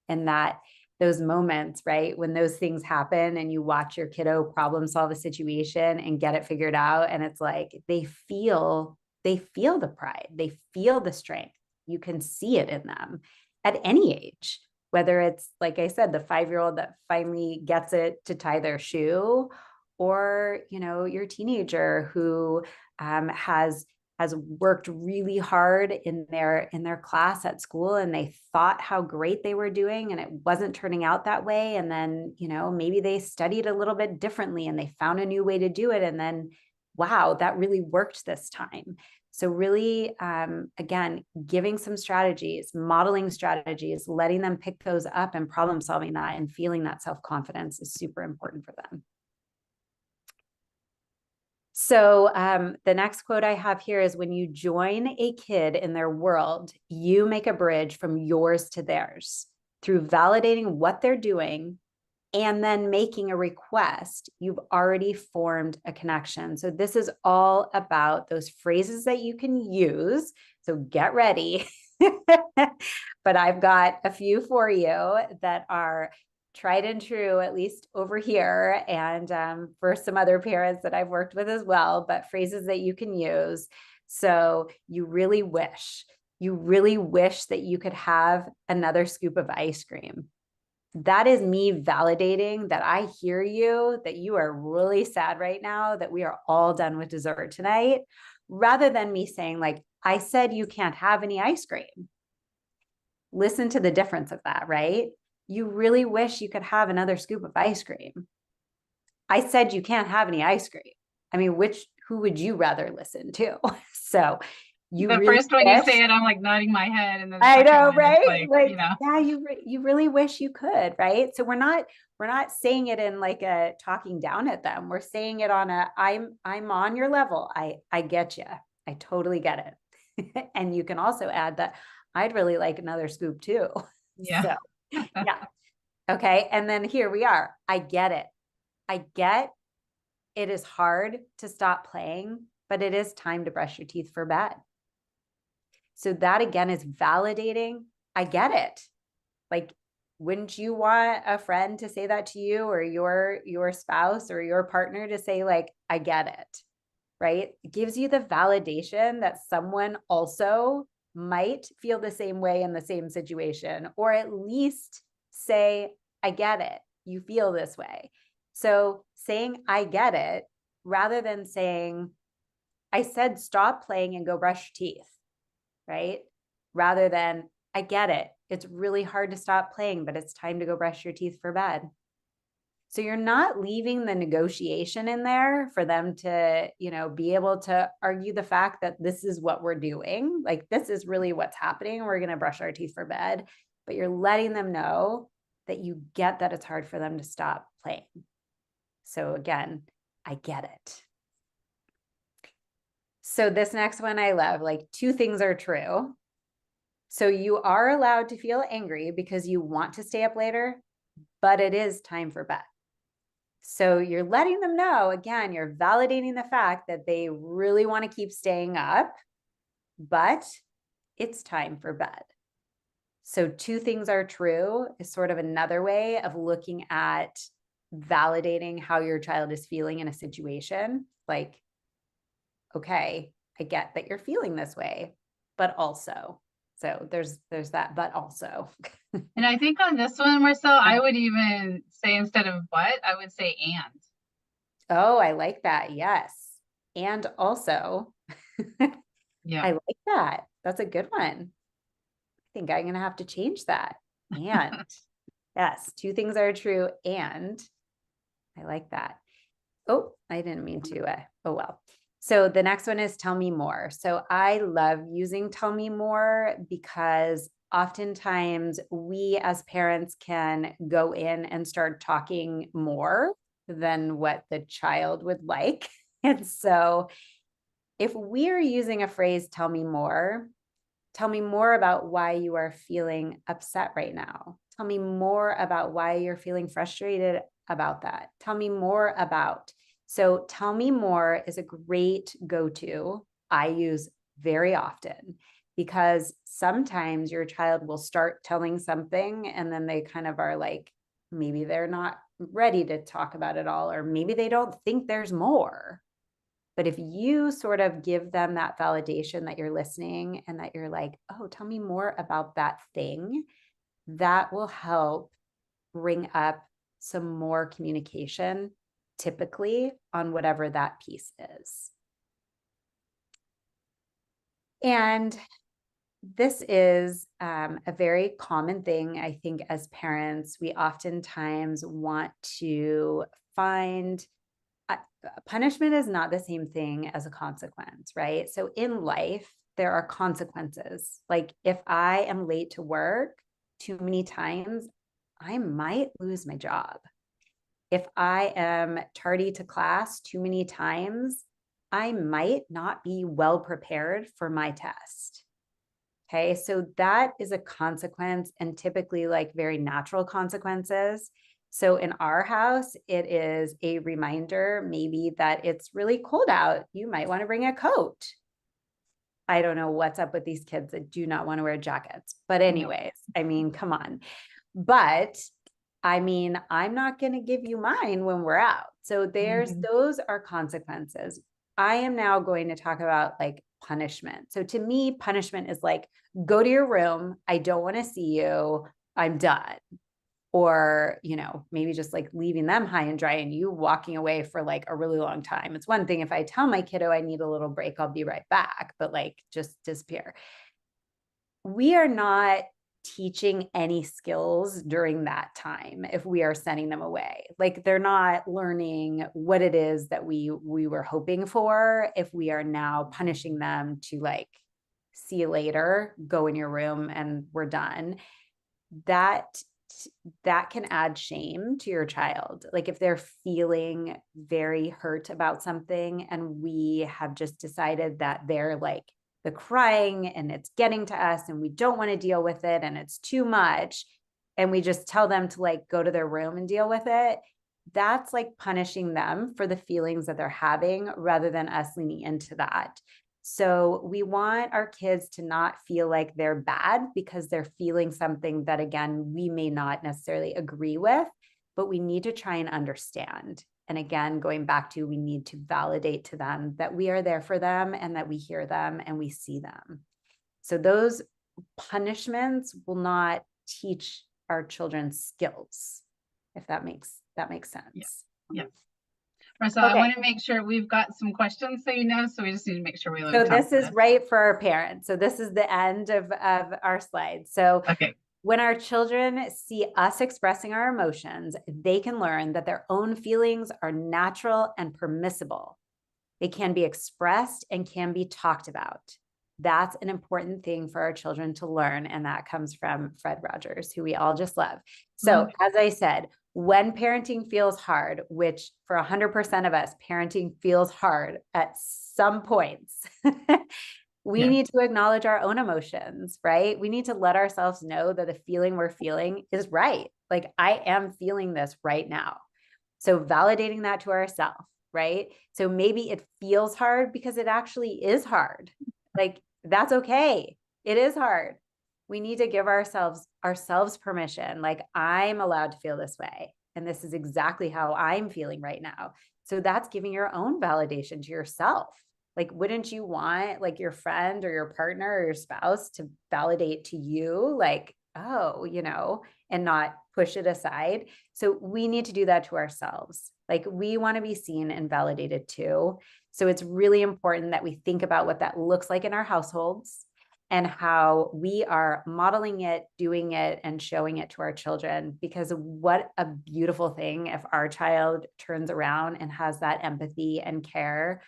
And that those moments, right, when those things happen and you watch your kiddo problem solve a situation and get it figured out, and it's like they feel the pride, they feel the strength. You can see it in them at any age. whether it's, like I said, the 5-year-old that finally gets it to tie their shoe, or, your teenager who has worked really hard in their class at school, and they thought how great they were doing and it wasn't turning out that way. And then, maybe they studied a little bit differently and they found a new way to do it. And then, wow, that really worked this time. So really, again, giving some strategies, modeling strategies, letting them pick those up and problem solving that and feeling that self-confidence is super important for them. So the next quote I have here is, when you join a kid in their world, you make a bridge from yours to theirs. Through validating what they're doing and then making a request, you've already formed a connection. So this is all about those phrases that you can use. So get ready. But I've got a few for you that are tried and true, at least over here, and for some other parents that I've worked with as well, but phrases that you can use. So you really wish that you could have another scoop of ice cream. That is me validating that I hear you, that you are really sad right now, that we are all done with dessert tonight, rather than me saying, like, I said you can't have any ice cream. Listen to the difference of that, right? You really wish you could have another scoop of ice cream. I said you can't have any ice cream. I mean, who would you rather listen to? So you
The
really
first one you say it, I'm like nodding my head, and then the
I
second
know,
one
right?
it's like,
Yeah, you really wish you could, right? So we're not saying it in like a talking down at them. We're saying it on a I'm on your level. I get you. I totally get it. And you can also add that I'd really like another scoop too.
yeah.
So, yeah. Okay. And then here we are. I get it. I get it is hard to stop playing, but it is time to brush your teeth for bed. So that again is validating. I get it. Like, wouldn't you want a friend to say that to you, or your spouse or your partner to say, like, I get it, right? It gives you the validation that someone also might feel the same way in the same situation, or at least say, I get it. You feel this way. So saying, I get it, rather than saying, I said, stop playing and go brush your teeth, right? Rather than, I get it. It's really hard to stop playing, but it's time to go brush your teeth for bed. So you're not leaving the negotiation in there for them to, be able to argue the fact that this is what we're doing. Like, this is really what's happening. We're going to brush our teeth for bed, but you're letting them know that you get that it's hard for them to stop playing. So again, I get it. So this next one I love, like, 2 things are true. So you are allowed to feel angry because you want to stay up later, but it is time for bed. So you're letting them know, again, you're validating the fact that they really want to keep staying up, but it's time for bed. So 2 things are true is sort of another way of looking at validating how your child is feeling in a situation. Like, okay, I get that you're feeling this way, but also. So there's that, but also.
And I think on this one, Marcelle, I would even say, instead of but, I would say and.
Oh, I like that. Yes. And also,
Yeah.
I like that. That's a good one. I think I'm going to have to change that. And yes, 2 things are true. And I like that. Oh, I didn't mean to. Oh, well. So the next one is tell me more. So I love using tell me more because oftentimes we as parents can go in and start talking more than what the child would like. And so if we're using a phrase, tell me more about why you are feeling upset right now. Tell me more about why you're feeling frustrated about that. Tell me more about. So tell me more is a great go-to I use very often, because sometimes your child will start telling something and then they kind of are like, maybe they're not ready to talk about it all, or maybe they don't think there's more. But if you sort of give them that validation that you're listening and that you're like, oh, tell me more about that thing, that will help bring up some more communication, typically on whatever that piece is. And this is a very common thing, I think, as parents. We oftentimes want to find punishment is not the same thing as a consequence, right? So in life, there are consequences. Like if I am late to work too many times, I might lose my job. If I am tardy to class too many times, I might not be well prepared for my test. Okay, so that is a consequence, and typically like very natural consequences. So in our house, it is a reminder maybe that it's really cold out. You might want to bring a coat. I don't know what's up with these kids that do not want to wear jackets. But anyways, I mean, come on. But I mean, I'm not going to give you mine when we're out. So those are consequences. I am now going to talk about like punishment. So to me, punishment is like, go to your room. I don't want to see you. I'm done. Or, you know, maybe just like leaving them high and dry and you walking away for like a really long time. It's one thing if I tell my kiddo I need a little break, I'll be right back, but like just disappear. We are not teaching any skills during that time if we are sending them away. Like they're not learning what it is that we were hoping for if we are now punishing them to like, see you later, go in your room and we're done. That can add shame to your child. Like if they're feeling very hurt about something and we have just decided that they're like the crying and it's getting to us and we don't want to deal with it and it's too much, and we just tell them to like go to their room and deal with it, that's like punishing them for the feelings that they're having rather than us leaning into that. So we want our kids to not feel like they're bad because they're feeling something that, again, we may not necessarily agree with, but we need to try and understand. And again, going back to, we need to validate to them that we are there for them and that we hear them and we see them. So those punishments will not teach our children skills, if that makes sense.
Yes. Marcelle, okay. I want to make sure we've got some questions, so we just need to make sure we.
So this is right for our parents. So this is the end of our slides. So
okay.
When our children see us expressing our emotions, they can learn that their own feelings are natural and permissible. They can be expressed and can be talked about. That's an important thing for our children to learn. And that comes from Fred Rogers, who we all just love. So as I said, when parenting feels hard, which for 100% of us, parenting feels hard at some points, we need to acknowledge our own emotions, right? We need to let ourselves know that the feeling we're feeling is right. Like I am feeling this right now. So validating that to ourselves, right? So maybe it feels hard because it actually is hard. Like that's okay. It is hard. We need to give ourselves permission. Like I'm allowed to feel this way. And this is exactly how I'm feeling right now. So that's giving your own validation to yourself. Like, wouldn't you want like your friend or your partner or your spouse to validate to you like, oh, you know, and not push it aside? So we need to do that to ourselves. Like we want to be seen and validated too. So it's really important that we think about what that looks like in our households and how we are modeling it, doing it, and showing it to our children. Because what a beautiful thing if our child turns around and has that empathy and care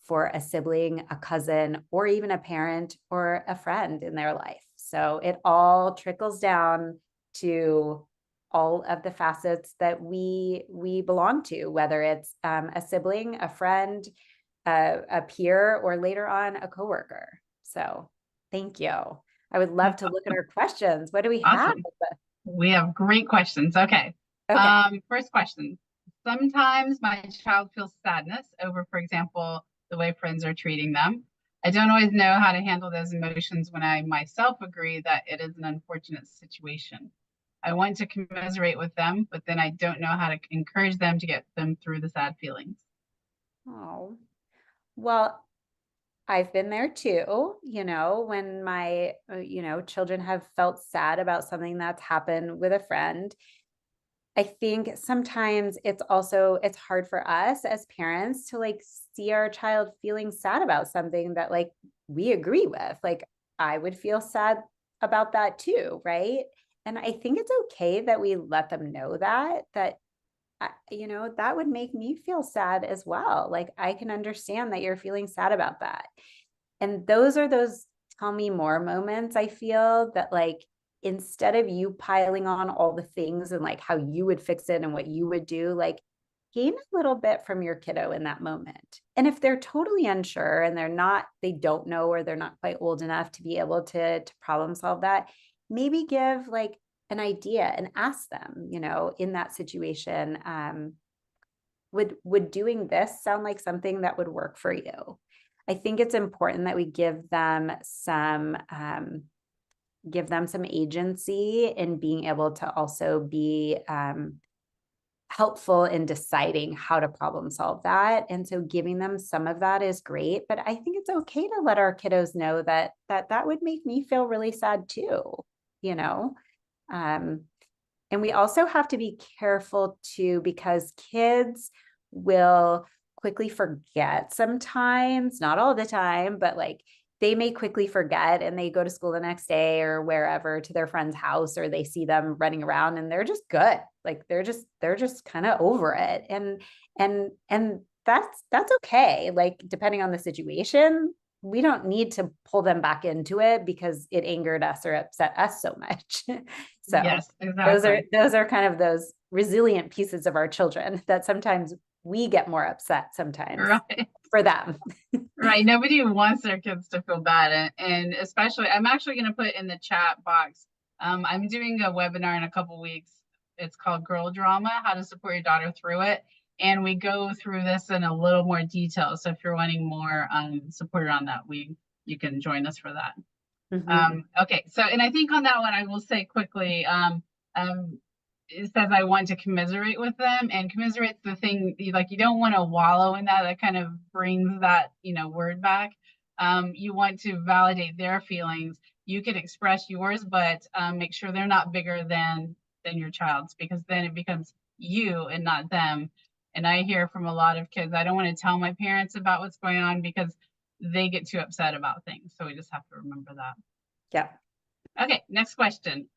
for a sibling, a cousin, or even a parent or a friend in their life. So it all trickles down to all of the facets that we belong to, whether it's a sibling, a friend, a peer, or later on a coworker. So thank you. I would love to look at our questions. What do we have?
We have great questions. Okay. First question. Sometimes my child feels sadness over, for example, the way friends are treating them. I don't always know how to handle those emotions when I myself agree that it is an unfortunate situation. I want to commiserate with them, but then I don't know how to encourage them to get them through the sad feelings.
Oh, well, I've been there too, when my, children have felt sad about something that's happened with a friend. I think sometimes it's hard for us as parents to like see our child feeling sad about something that like we agree with. Like I would feel sad about that too, right? And I think it's okay that we let them know that that would make me feel sad as well. Like I can understand that you're feeling sad about that. And those are those tell me more moments, I feel that like instead of you piling on all the things and like how you would fix it and what you would do, like gain a little bit from your kiddo in that moment. And if they're totally unsure and they don't know, or they're not quite old enough to be able to problem solve that, maybe give like an idea and ask them, in that situation, would doing this sound like something that would work for you? I think it's important that we give them some agency in being able to also be helpful in deciding how to problem solve that. And so giving them some of that is great, but I think it's okay to let our kiddos know that would make me feel really sad too, you know? Um, and we also have to be careful too, because kids will quickly forget sometimes, not all the time, but like they may quickly forget and they go to school the next day or wherever to their friend's house, or they see them running around and they're just good. Like they're just kind of over it. And that's okay. Like depending on the situation, we don't need to pull them back into it because it angered us or upset us so much. So
Yes, exactly.
those are kind of those resilient pieces of our children that sometimes we get more upset sometimes
Right.
for them.
Right. Nobody wants their kids to feel bad. And especially, I'm actually going to put in the chat box. I'm doing a webinar in a couple weeks. It's called Girl Drama, How to Support Your Daughter Through It. And we go through this in a little more detail. So if you're wanting more support on that, you can join us for that. Okay, so, and I think on that one, I will say quickly, it says I want to commiserate with them, and commiserate's the thing, like you don't want to wallow in that. That kind of brings that, word back. You want to validate their feelings. You can express yours, but make sure they're not bigger than your child's, because then it becomes you and not them. And I hear from a lot of kids, I don't want to tell my parents about what's going on because they get too upset about things. So we just have to remember that.
Yeah.
Okay, next question.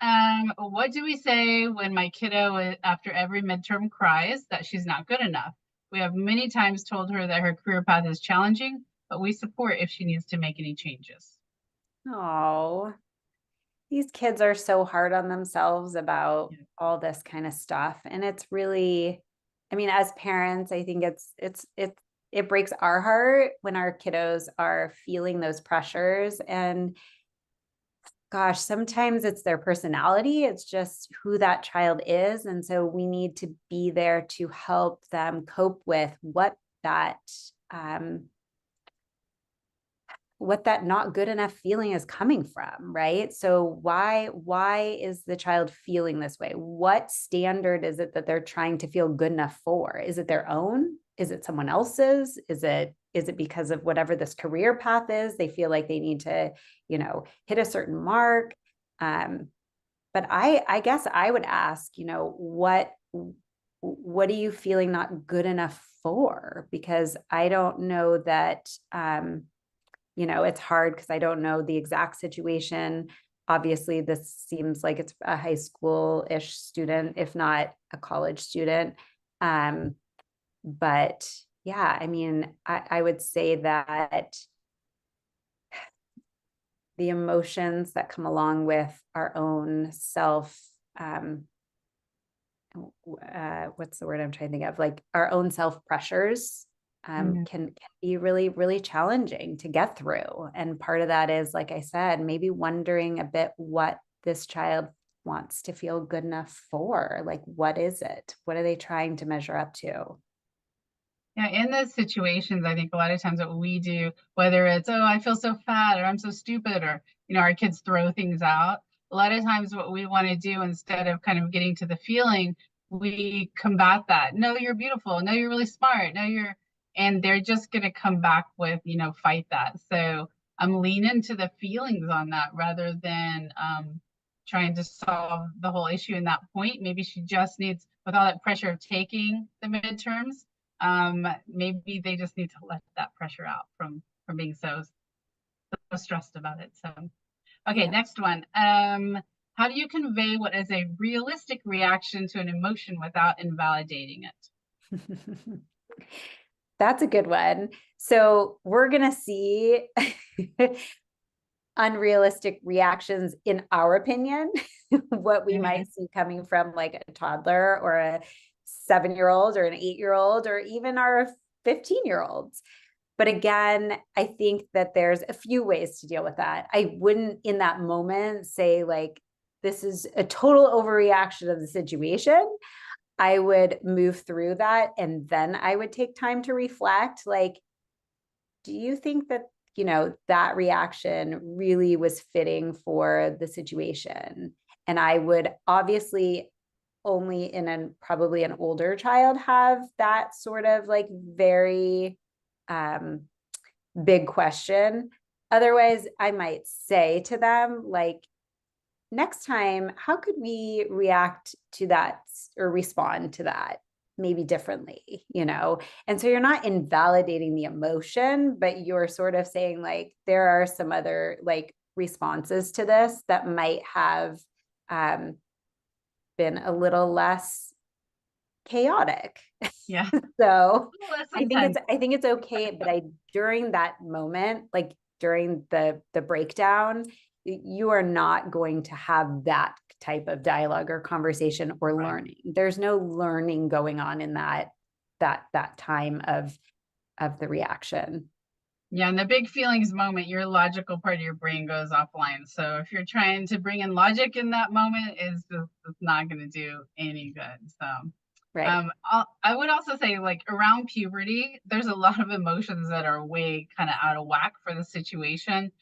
What do we say when my kiddo, after every midterm, cries that she's not good enough? We have many times told her that her career path is challenging, but we support if she needs to make any changes.
Oh, these kids are so hard on themselves about
Yeah.
all this kind of stuff. And it's really, I mean, as parents, I think it breaks our heart when our kiddos are feeling those pressures. And gosh, sometimes it's their personality, it's just who that child is. And so we need to be there to help them cope with um, what that not good enough feeling is coming from, right? So why is the child feeling this way? What standard is it that they're trying to feel good enough for? Is it their own? Is it someone else's? Is it because of whatever this career path is? They feel like they need to, hit a certain mark. But I guess I would ask, what are you feeling not good enough for? Because I don't know that it's hard because I don't know the exact situation. Obviously, this seems like it's a high school-ish student, if not a college student. But yeah, I mean, I would say that the emotions that come along with our own self, what's the word I'm trying to think of? Like our own self pressures can be really, really challenging to get through. And part of that is, like I said, maybe wondering a bit what this child wants to feel good enough for. Like, what is it? What are they trying to measure up to?
Yeah, in those situations, I think a lot of times what we do, whether it's, oh, I feel so fat or I'm so stupid, or, our kids throw things out. A lot of times what we want to do, instead of kind of getting to the feeling, we combat that. No, you're beautiful. No, you're really smart. No, and they're just going to come back with, fight that. So lean into the feelings on that rather than trying to solve the whole issue in that point. Maybe she just needs, with all that pressure of taking the midterms, maybe they just need to let that pressure out from being so stressed about it. So, okay,
Yeah.
next one. How do you convey what is a realistic reaction to an emotion without invalidating it?
That's a good one. So we're going to see unrealistic reactions in our opinion, what we might see coming from like a toddler or a 7-year-old or an 8-year-old or even our 15-year-olds. But again, I think that there's a few ways to deal with that. I wouldn't in that moment say like, this is a total overreaction of the situation. I would move through that and then I would take time to reflect. Like, do you think that, that reaction really was fitting for the situation? And I would obviously only in probably an older child have that sort of like very big question. Otherwise, I might say to them, like, next time, how could we react to that or respond to that maybe differently, And so you're not invalidating the emotion, but you're sort of saying like, there are some other like responses to this that might have been a little less chaotic.
Yeah.
So
I
think it's okay, but during that moment, like during the breakdown, you are not going to have that type of dialogue or conversation or learning. There's no learning going on in that time of the reaction.
Yeah, in the big feelings moment, your logical part of your brain goes offline. So if you're trying to bring in logic in that moment, it's not going to do any good. So
right.
I would also say like around puberty, there's a lot of emotions that are way kind of out of whack for the situation.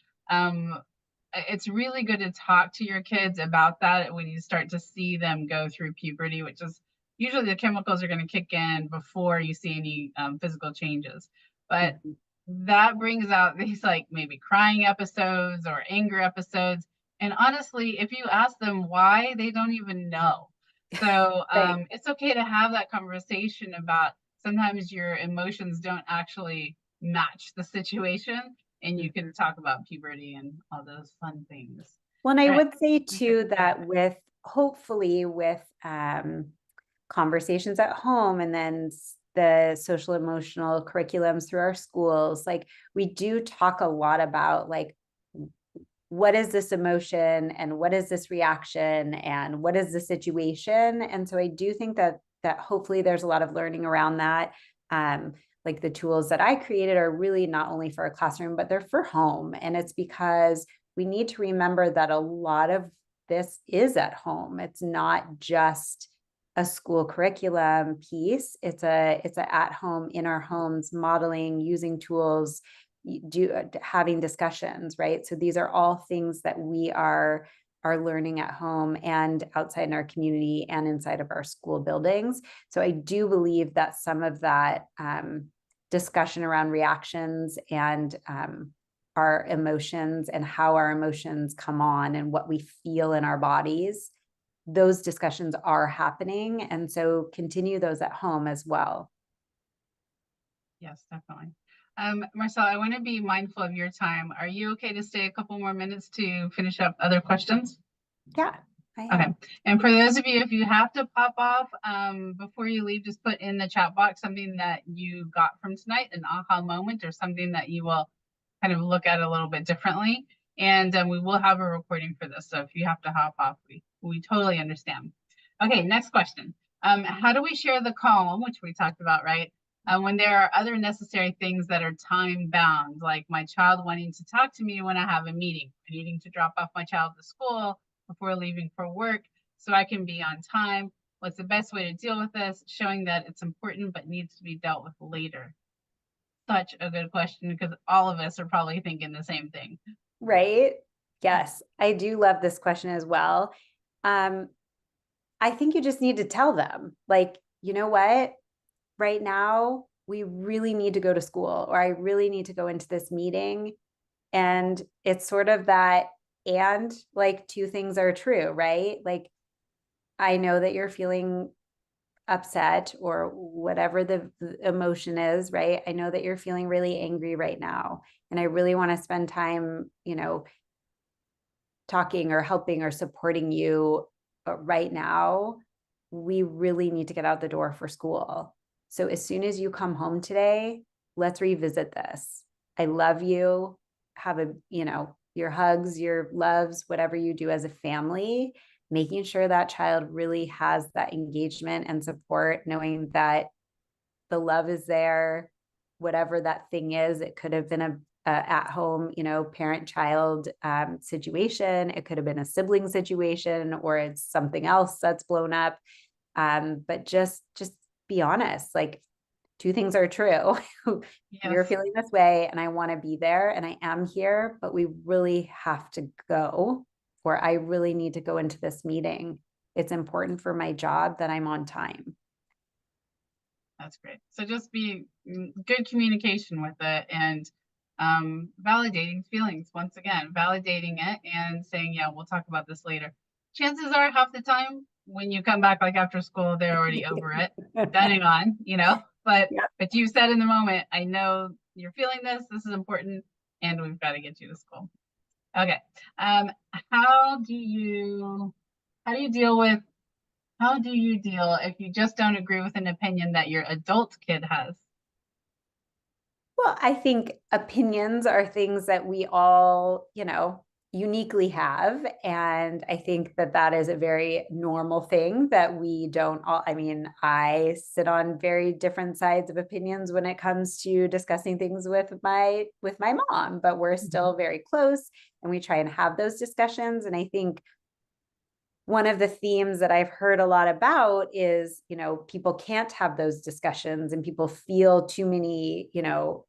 It's really good to talk to your kids about that when you start to see them go through puberty, which is usually the chemicals are going to kick in before you see any physical changes. But that brings out these like maybe crying episodes or anger episodes. And honestly, if you ask them why, they don't even know. So it's okay to have that conversation about sometimes your emotions don't actually match the situation. And you can talk about puberty and all those fun things.
Well, and I would say too that hopefully with conversations at home and then the social emotional curriculums through our schools, like we do talk a lot about like, what is this emotion and what is this reaction and what is the situation? And so I do think that hopefully there's a lot of learning around that. Like the tools that I created are really not only for a classroom, but they're for home. And it's because we need to remember that a lot of this is at home. It's not just a school curriculum piece. It's a at home, in our homes, modeling, using tools, having discussions, right? So these are all things that we are learning at home and outside in our community and inside of our school buildings. So I do believe that some of that discussion around reactions and our emotions and how our emotions come on and what we feel in our bodies, those discussions are happening. And so continue those at home as well.
Yes, definitely. Marcelle, I want to be mindful of your time. Are you okay to stay a couple more minutes to finish up other questions?
Yeah.
Okay. And for those of you, if you have to pop off before you leave, just put in the chat box something that you got from tonight, an aha moment or something that you will kind of look at a little bit differently. And we will have a recording for this. So if you have to hop off, we totally understand. Okay, next question. How do we share the calm, which we talked about, right? When there are other necessary things that are time bound, like my child wanting to talk to me when I have a meeting, needing to drop off my child to school before leaving for work so I can be on time. What's the best way to deal with this? Showing that it's important but needs to be dealt with later. Such a good question because all of us are probably thinking the same thing.
Right? Yes, I do love this question as well. I think you just need to tell them, like, you know what? Right now, we really need to go to school, or I really need to go into this meeting. And it's sort of that, and like two things are true, right? Like, I know that you're feeling upset or whatever the emotion is, right? I know that you're feeling really angry right now. And I really want to spend time, talking or helping or supporting you. But right now, we really need to get out the door for school. So as soon as you come home today, let's revisit this. I love you. Have your hugs, your loves, whatever you do as a family, making sure that child really has that engagement and support, knowing that the love is there, whatever that thing is. It could have been a at home, parent child situation. It could have been a sibling situation, or it's something else that's blown up. But just be honest. Like, two things are true. You're
Yes,
feeling this way, and I want to be there, and I am here, but we really have to go, or I really need to go into this meeting. It's important for my job that I'm on time.
that's great. So just be good communication with it, and validating feelings once again, validating it and saying, yeah, we'll talk about this later. Chances are half the time when you come back like after school, they're already over it, done and gone, but
Yeah.
you said in the moment, I know you're feeling this is important, and we've got to get you to school. Okay. How do you deal with how do you deal if you just don't agree with an opinion that your adult kid has?
Well, I think opinions are things that we all, uniquely have. And I think that that is a very normal thing that we don't all, I mean, I sit on very different sides of opinions when it comes to discussing things with my mom, but we're still very close, and we try and have those discussions. And I think one of the themes that I've heard a lot about is, people can't have those discussions, and people feel too many,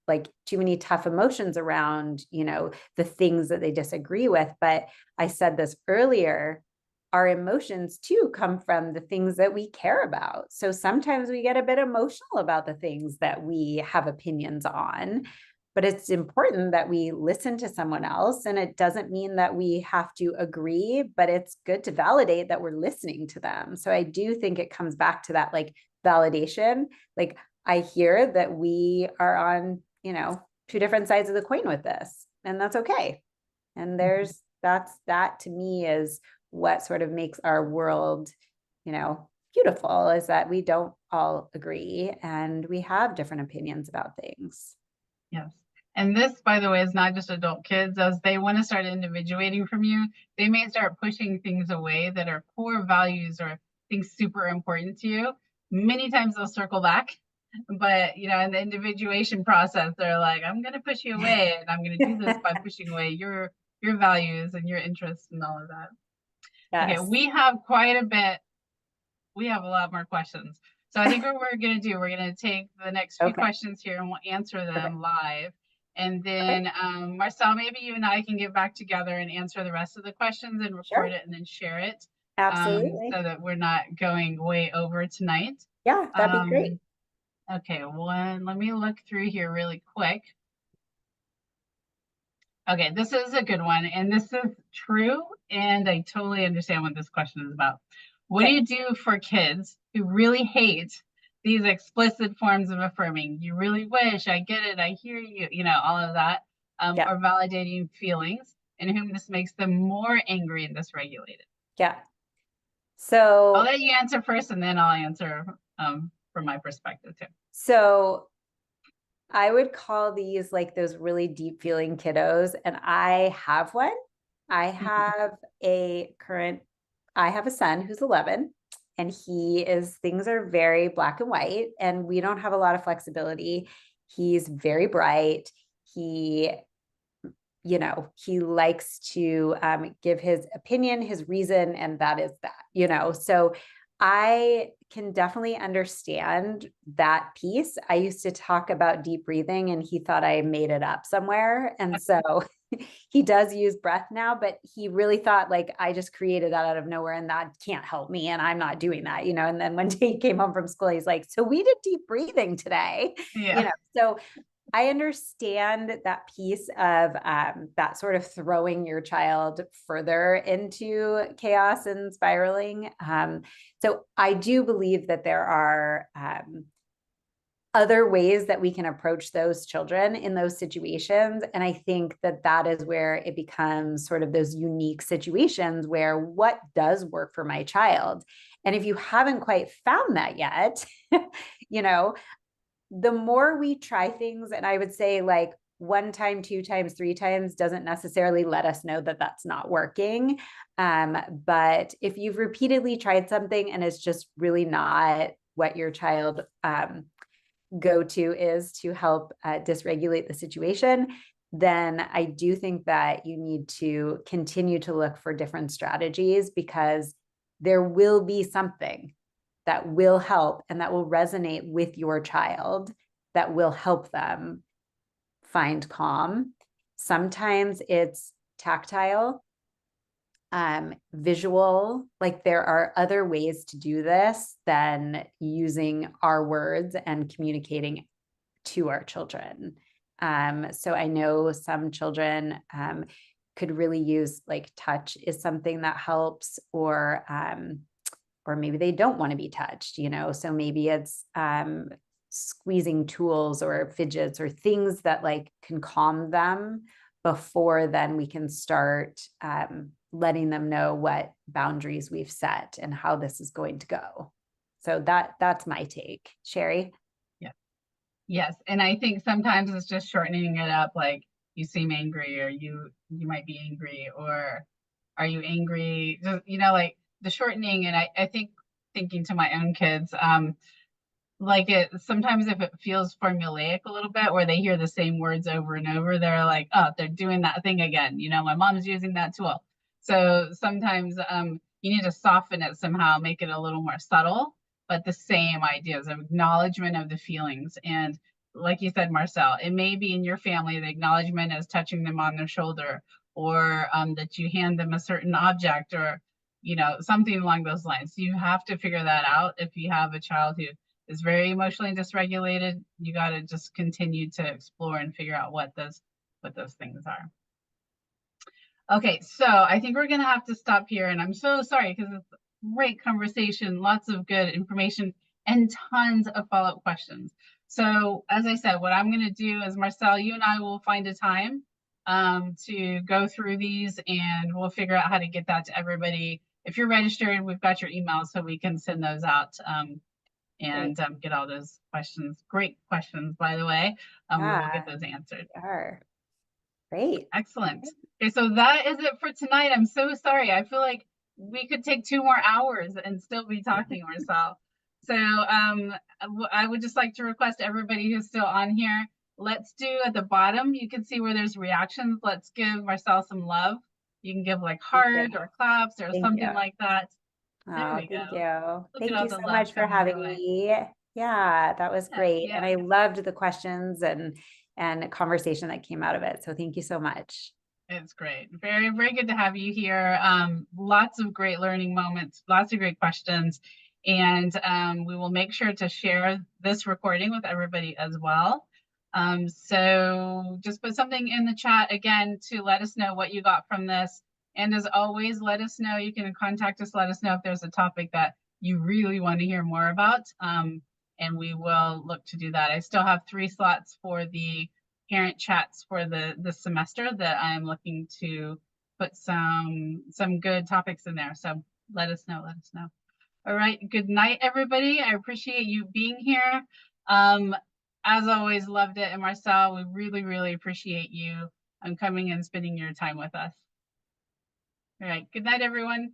like too many tough emotions around, the things that they disagree with. But I said this earlier, our emotions too come from the things that we care about. So sometimes we get a bit emotional about the things that we have opinions on, but it's important that we listen to someone else. And it doesn't mean that we have to agree, but it's good to validate that we're listening to them. So I do think it comes back to that, like, validation. Like, I hear that we are on, two different sides of the coin with this, and that's okay. And that to me is what sort of makes our world, beautiful, is that we don't all agree and we have different opinions about things.
Yes. And this, by the way, is not just adult kids. As they want to start individuating from you, they may start pushing things away that are core values or things super important to you. Many times they'll circle back, but in the individuation process, they're like, I'm going to push you away, and I'm going to do this by pushing away your values and your interests and all of that. Okay,
Yes.
we have a lot more questions. So I think what we're going to do, we're going to take the next few
Okay.
questions here and we'll answer them
Perfect.
live. And
Okay.
then, Marcelle, maybe you and I can get back together and answer the rest of the questions and record
Sure.
it and then share it,
Absolutely.
so that we're not going way over tonight.
Yeah, that'd be great.
Okay, let me look through here really quick. Okay, this is a good one, and this is true, and I totally understand what this question is about. What do
Okay.
you do for kids who really hate these explicit forms of affirming? You really wish, I get it, I hear you, all of that,
Yeah.
or validating feelings, and whom this makes them more angry and dysregulated.
Yeah.
I'll
So,
let you answer first, and then I'll answer from my perspective too.
so I would call these like those really deep feeling kiddos. And I have one. I
Mhm.
have I have a son who's 11, and things are very black and white, and we don't have a lot of flexibility. He's very bright. He likes to give his opinion, his reason, and that is that. So I can definitely understand that piece. I used to talk about deep breathing, and he thought I made it up somewhere. And so he does use breath now, but he really thought like I just created that out of nowhere and that can't help me and I'm not doing that, and then one day he came home from school, he's like, so we did deep breathing today.
Yeah.
So I understand that piece of that sort of throwing your child further into chaos and spiraling. So I do believe that there are other ways that we can approach those children in those situations. And I think that that is where it becomes sort of those unique situations where what does work for my child. And if you haven't quite found that yet, the more we try things, and I would say like 1 time, 2 times, 3 times doesn't necessarily let us know that that's not working. But if you've repeatedly tried something and it's just really not what your child go-to is to help dysregulate the situation, then I do think that you need to continue to look for different strategies, because there will be something that will help and that will resonate with your child that will help them find calm. Sometimes it's tactile, visual, like there are other ways to do this than using our words and communicating to our children. So I know some children could really use like touch is something that helps, or maybe they don't want to be touched, so maybe it's squeezing tools or fidgets or things that like can calm them before then we can start letting them know what boundaries we've set and how this is going to go. So that's my take. Sheri?
Yeah. Yes. And I think sometimes it's just shortening it up, like you seem angry, or you might be angry, or are you angry? Just, like the shortening. And I think, thinking to my own kids, like it sometimes, if it feels formulaic a little bit, where they hear the same words over and over, they're like, oh, they're doing that thing again, my mom's using that tool. So sometimes you need to soften it somehow, make it a little more subtle, but the same ideas of acknowledgement of the feelings. And like you said, Marcelle, it may be in your family, the acknowledgement is touching them on their shoulder, or that you hand them a certain object, or something along those lines. You have to figure that out. If you have a child who is very emotionally dysregulated, you got to just continue to explore and figure out what those things are. Okay, so I think we're going to have to stop here, and I'm so sorry, because it's a great conversation, lots of good information, and tons of follow-up questions. So as I said, what I'm going to do is, Marcelle, you and I will find a time to go through these, and we'll figure out how to get that to everybody. If you're registered, we've got your email, so we can send those out and get all those questions. Great questions, by the way. We will get those answered.
Are. Great.
Excellent. Okay, so that is it for tonight. I'm so sorry. I feel like we could take 2 more hours and still be talking, Marcelle. So I would just like to request everybody who's still on here, let's do at the bottom, you can see where there's reactions. Let's give Marcelle some love. You can give like heart or claps or something like that. There we go.
Thank you.
Look
Thank
at all
you
the
so
love
much for
coming your
having
way.
me. Yeah, that was great.
Yeah.
And I loved the questions and conversation that came out of it. So thank you so much.
It's great. Very, very good to have you here. Lots of great learning moments, lots of great questions. And we will make sure to share this recording with everybody as well. So just put something in the chat again to let us know what you got from this. And as always, let us know. You can contact us, let us know if there's a topic that you really want to hear more about. And we will look to do that. I still have 3 slots for the parent chats for the semester that I'm looking to put some good topics in there. So let us know. All right. Good night, everybody. I appreciate you being here. As always, loved it. And Marcelle, we really, really appreciate you coming and spending your time with us. All right. Good night, everyone.